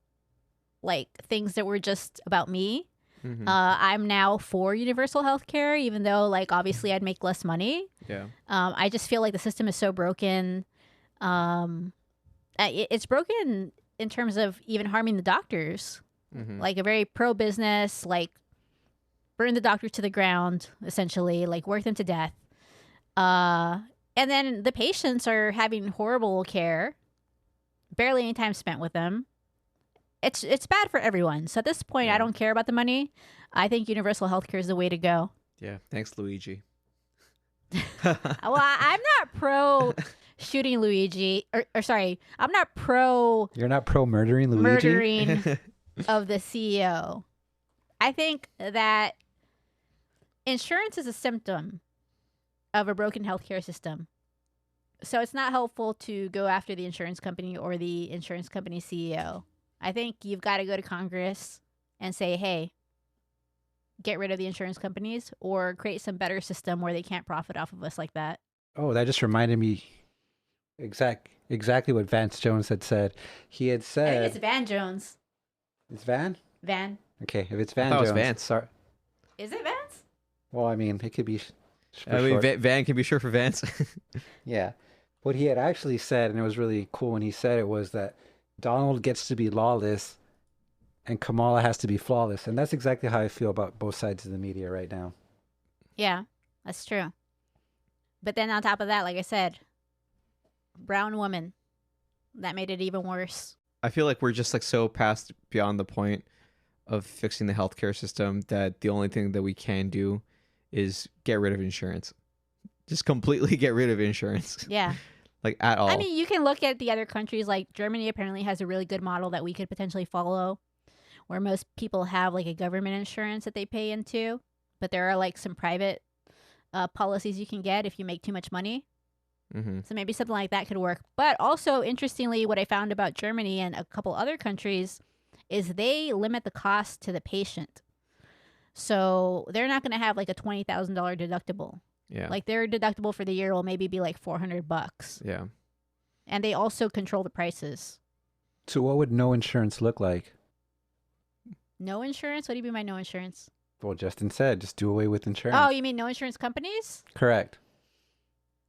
like things that were just about me. Mm-hmm. I'm now for universal health care, even though, like, obviously I'd make less money. Yeah. I just feel like the system is so broken. It's broken in terms of even harming the doctors. Mm-hmm. Like, a very pro-business, like, burn the doctor to the ground, essentially, like, work them to death. And then the patients are having horrible care, barely any time spent with them. It's bad for everyone. So at this point, Yeah. I don't care about the money. I think universal health care is the way to go. Yeah. Thanks, Luigi. Well, I'm not pro shooting Luigi, or sorry, I'm not pro You're not pro murdering Luigi? murdering of the CEO. I think that insurance is a symptom of a broken healthcare system. So it's not helpful to go after the insurance company or the insurance company CEO. I think you've got to go to Congress and say, hey, get rid of the insurance companies or create some better system where they can't profit off of us like that. Oh, that just reminded me exactly what Vance Jones had said. He had I think said... it's Van Jones. It's Van? Van. Okay, if it's Van thought it Jones... was Vance. Sorry. Is it Vance? Well, I mean, it could be... I mean, Van can be sure for Vance. Yeah. What he had actually said, and it was really cool when he said it, was that Donald gets to be lawless and Kamala has to be flawless. And that's exactly how I feel about both sides of the media right now. Yeah, that's true. But then on top of that, like I said, brown woman. That made it even worse. I feel like we're just like so past beyond the point of fixing the healthcare system that the only thing that we can do is get rid of insurance. Just completely get rid of insurance. Yeah. Like at all. I mean, you can look at the other countries. Like Germany apparently has a really good model that we could potentially follow, where most people have like a government insurance that they pay into, but there are like some private policies you can get if you make too much money. Mm-hmm. So maybe something like that could work. But also, interestingly, what I found about Germany and a couple other countries is they limit the cost to the patient. So they're not going to have like a $20,000 deductible. Yeah. Like their deductible for the year will maybe be like $400. Yeah. And they also control the prices. So what would no insurance look like? No insurance? What do you mean by no insurance? Well, Justin said, just do away with insurance. Oh, you mean no insurance companies? Correct.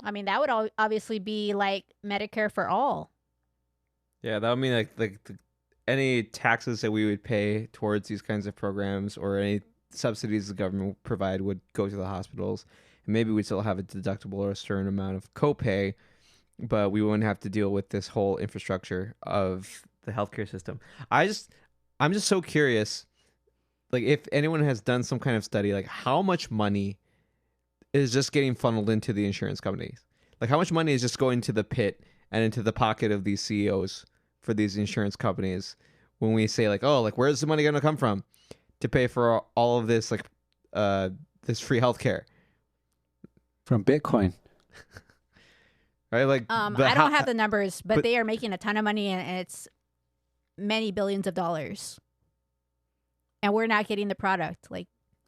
I mean, that would obviously be like Medicare for all. Yeah, that would mean like any taxes that we would pay towards these kinds of programs or any subsidies the government would provide would go to the hospitals. And maybe we'd still have a deductible or a certain amount of copay, but we wouldn't have to deal with this whole infrastructure of the healthcare system. I'm just so curious, like if anyone has done some kind of study, like how much money is just getting funneled into the insurance companies? Like how much money is just going to the pit and into the pocket of these CEOs for these insurance companies when we say like, oh, like where's the money going to come from to pay for all of this, like this free healthcare? From Bitcoin. Right? Like I don't have the numbers, but they are making a ton of money and it's many billions of dollars. And we're not getting the product. Like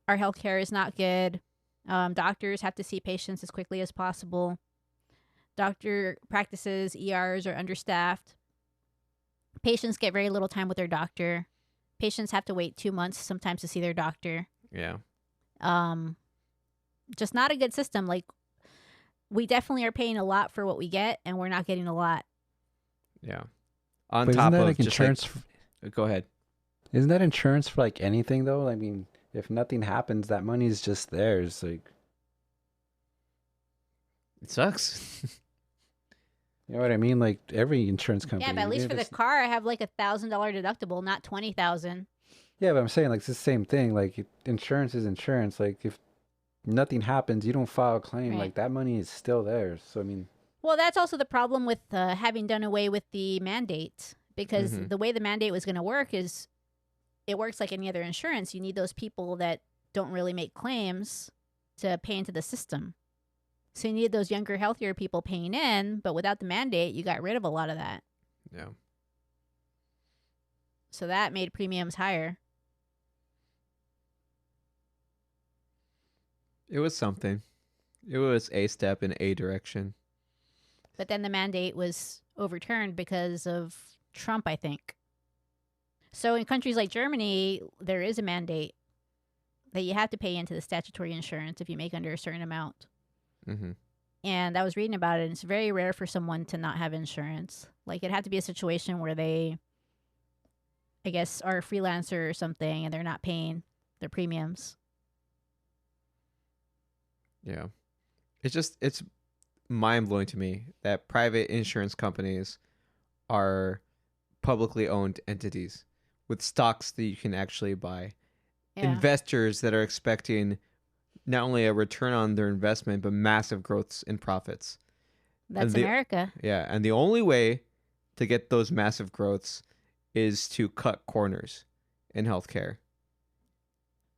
our healthcare is not good. Doctors have to see patients as quickly as possible. Doctor practices, ERs are understaffed. Patients get very little time with their doctor. Patients have to wait 2 months sometimes to see their doctor. Yeah. Just not a good system. Like we definitely are paying a lot for what we get, and we're not getting a lot. Yeah. On But top isn't that of like just insurance? go ahead. Isn't that insurance for like anything though? I mean, if nothing happens, that money is just theirs. Like, It sucks. you know what I mean? Like every insurance company. Yeah, but at least for the car, I have like $1,000 deductible, not $20,000. Yeah, but I'm saying like it's the same thing. Like insurance is insurance. Like if nothing happens, you don't file a claim. Right. Like that money is still theirs. So I mean, Well, that's also the problem with having done away with the mandate, because Mhm. the way the mandate was going to work is it works like any other insurance. You need those people that don't really make claims to pay into the system. So you need those younger, healthier people paying in, but without the mandate, you got rid of a lot of that. Yeah. So that made premiums higher. It was something. It was a step in a direction. But then the mandate was overturned because of Trump, I think. So in countries like Germany, there is a mandate that you have to pay into the statutory insurance if you make under a certain amount. Mm-hmm. And I was reading about it, and it's very rare for someone to not have insurance. Like, it'd have to be a situation where they, I guess, are a freelancer or something, and they're not paying their premiums. Yeah. It's mind-blowing to me that private insurance companies are publicly owned entities with stocks that you can actually buy. Yeah. Investors that are expecting not only a return on their investment, but massive growths in profits. That's the- America. Yeah, and the only way to get those massive growths is to cut corners in healthcare.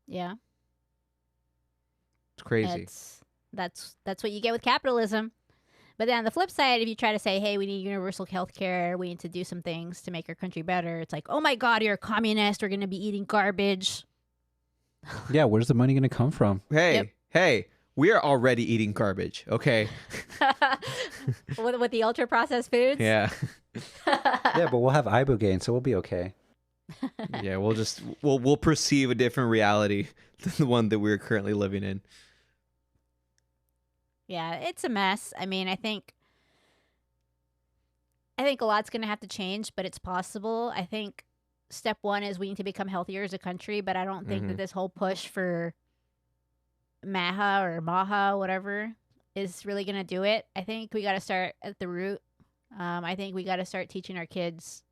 Yeah. It's crazy. That's what you get with capitalism. But then on the flip side, if you try to say, hey, we need universal health care, we need to do some things to make our country better, it's like, oh my God, you're a communist, we're going to be eating garbage. yeah, where's the money going to come from? Hey, we are already eating garbage, okay? with the ultra processed foods? Yeah. Yeah, but we'll have Ibogaine, so we'll be okay. Yeah, we'll perceive a different reality than the one that we're currently living in. Yeah, it's a mess. I mean, I think a lot's going to have to change, but it's possible. I think step one is we need to become healthier as a country, but I don't think that this whole push for MAHA or MAHA, whatever, is really going to do it. I think we got to start at the root. I think we got to start teaching our kids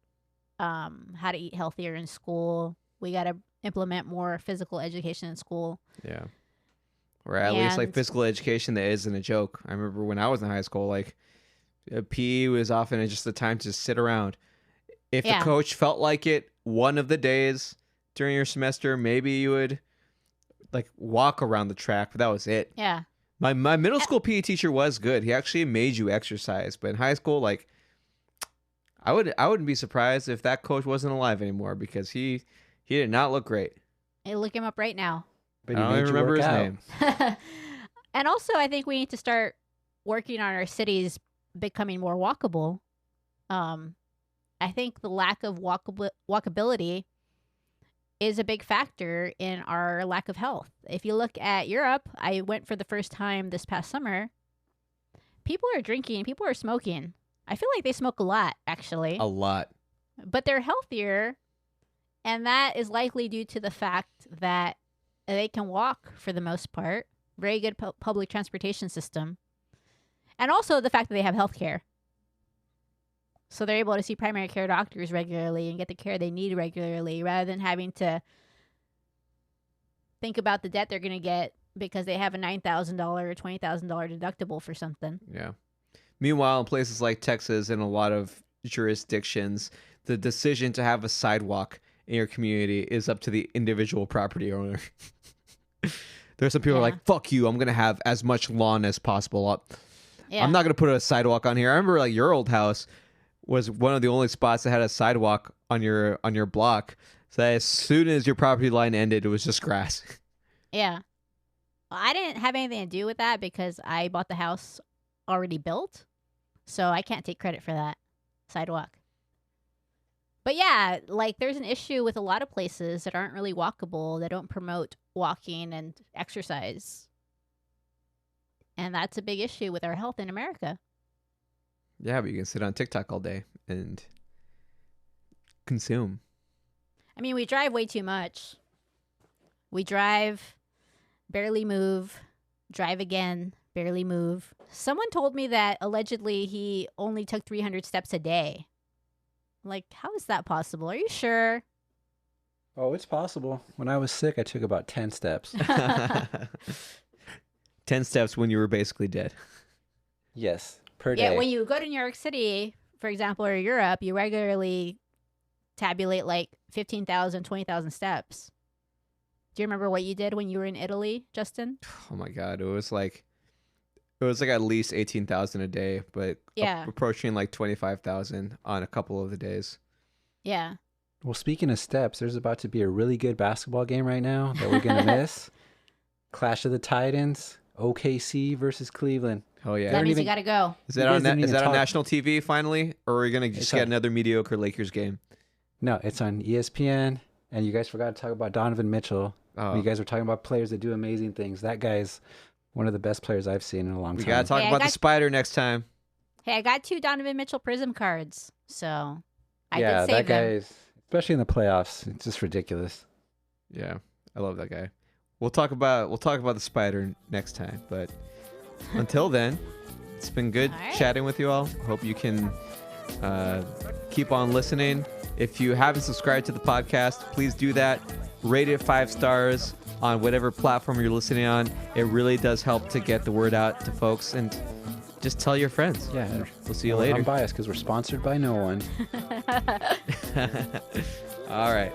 how to eat healthier in school. We got to implement more physical education in school. Yeah. Or at least like And- physical education that isn't a joke. I remember when I was in high school, like PE was often just a time to sit around. If Yeah. the coach felt like it, one of the days during your semester, maybe you would like walk around the track, but that was it. Yeah. My middle school PE teacher was good. He actually made you exercise, but in high school, like I wouldn't be surprised if that coach wasn't alive anymore because he did not look great. Hey, look him up right now. But I don't even remember his name. And also, I think we need to start working on our cities becoming more walkable. I think the lack of walkability is a big factor in our lack of health. If you look at Europe, I went for the first time this past summer. People are drinking, people are smoking. I feel like they smoke a lot, actually. A lot. But they're healthier, and that is likely due to the fact that they can walk for the most part. Very good public transportation system. And also the fact that they have health care. So they're able to see primary care doctors regularly and get the care they need regularly rather than having to think about the debt they're going to get because they have a $9,000 or $20,000 deductible for something. Yeah. Meanwhile, in places like Texas and a lot of jurisdictions, the decision to have a sidewalk in your community is up to the individual property owner. There's some people who are like, fuck you, I'm going to have as much lawn as possible. I'm not going to put a sidewalk on here. I remember like your old house was one of the only spots that had a sidewalk on your block. So that as soon as your property line ended, it was just grass. Yeah. Well, I didn't have anything to do with that because I bought the house already built. So I can't take credit for that sidewalk. But yeah, like there's an issue with a lot of places that aren't really walkable, that don't promote walking and exercise. And that's a big issue with our health in America. Yeah, but you can sit on TikTok all day and consume. I mean, we drive way too much. We drive, barely move, drive again, barely move. Someone told me that allegedly he only took 300 steps a day. Like, how is that possible? Are you sure? Oh, it's possible. When I was sick, I took about 10 steps. 10 steps when you were basically dead. Yes, per day. Yeah, when you go to New York City, for example, or Europe, you regularly tabulate like 15,000, 20,000 steps. Do you remember what you did when you were in Italy, Justin? Oh my God. It was like at least 18,000 a day, but approaching like 25,000 on a couple of the days. Yeah. Well, speaking of steps, there's about to be a really good basketball game right now that we're going to miss. Clash of the Titans, OKC versus Cleveland. Oh, yeah. That means you got to go. Is that on national TV finally? Or are we going to just get another mediocre Lakers game? No, it's on ESPN. And you guys forgot to talk about Donovan Mitchell. Oh. You guys were talking about players that do amazing things. That guy's one of the best players I've seen in a long time. We got to talk about the Spider next time. Hey, I got 2 Donovan Mitchell Prism cards. So I did save that them. guy's, especially in the playoffs, it's just ridiculous. Yeah, I love that guy. We'll talk about the Spider next time. But until then, it's been good chatting with you all. Hope you can keep on listening. If you haven't subscribed to the podcast, please do that. Rate it 5 stars on whatever platform you're listening on. It really does help to get the word out to folks, and just tell your friends. Yeah. We'll see you later. I'm biased because we're sponsored by no one. All right.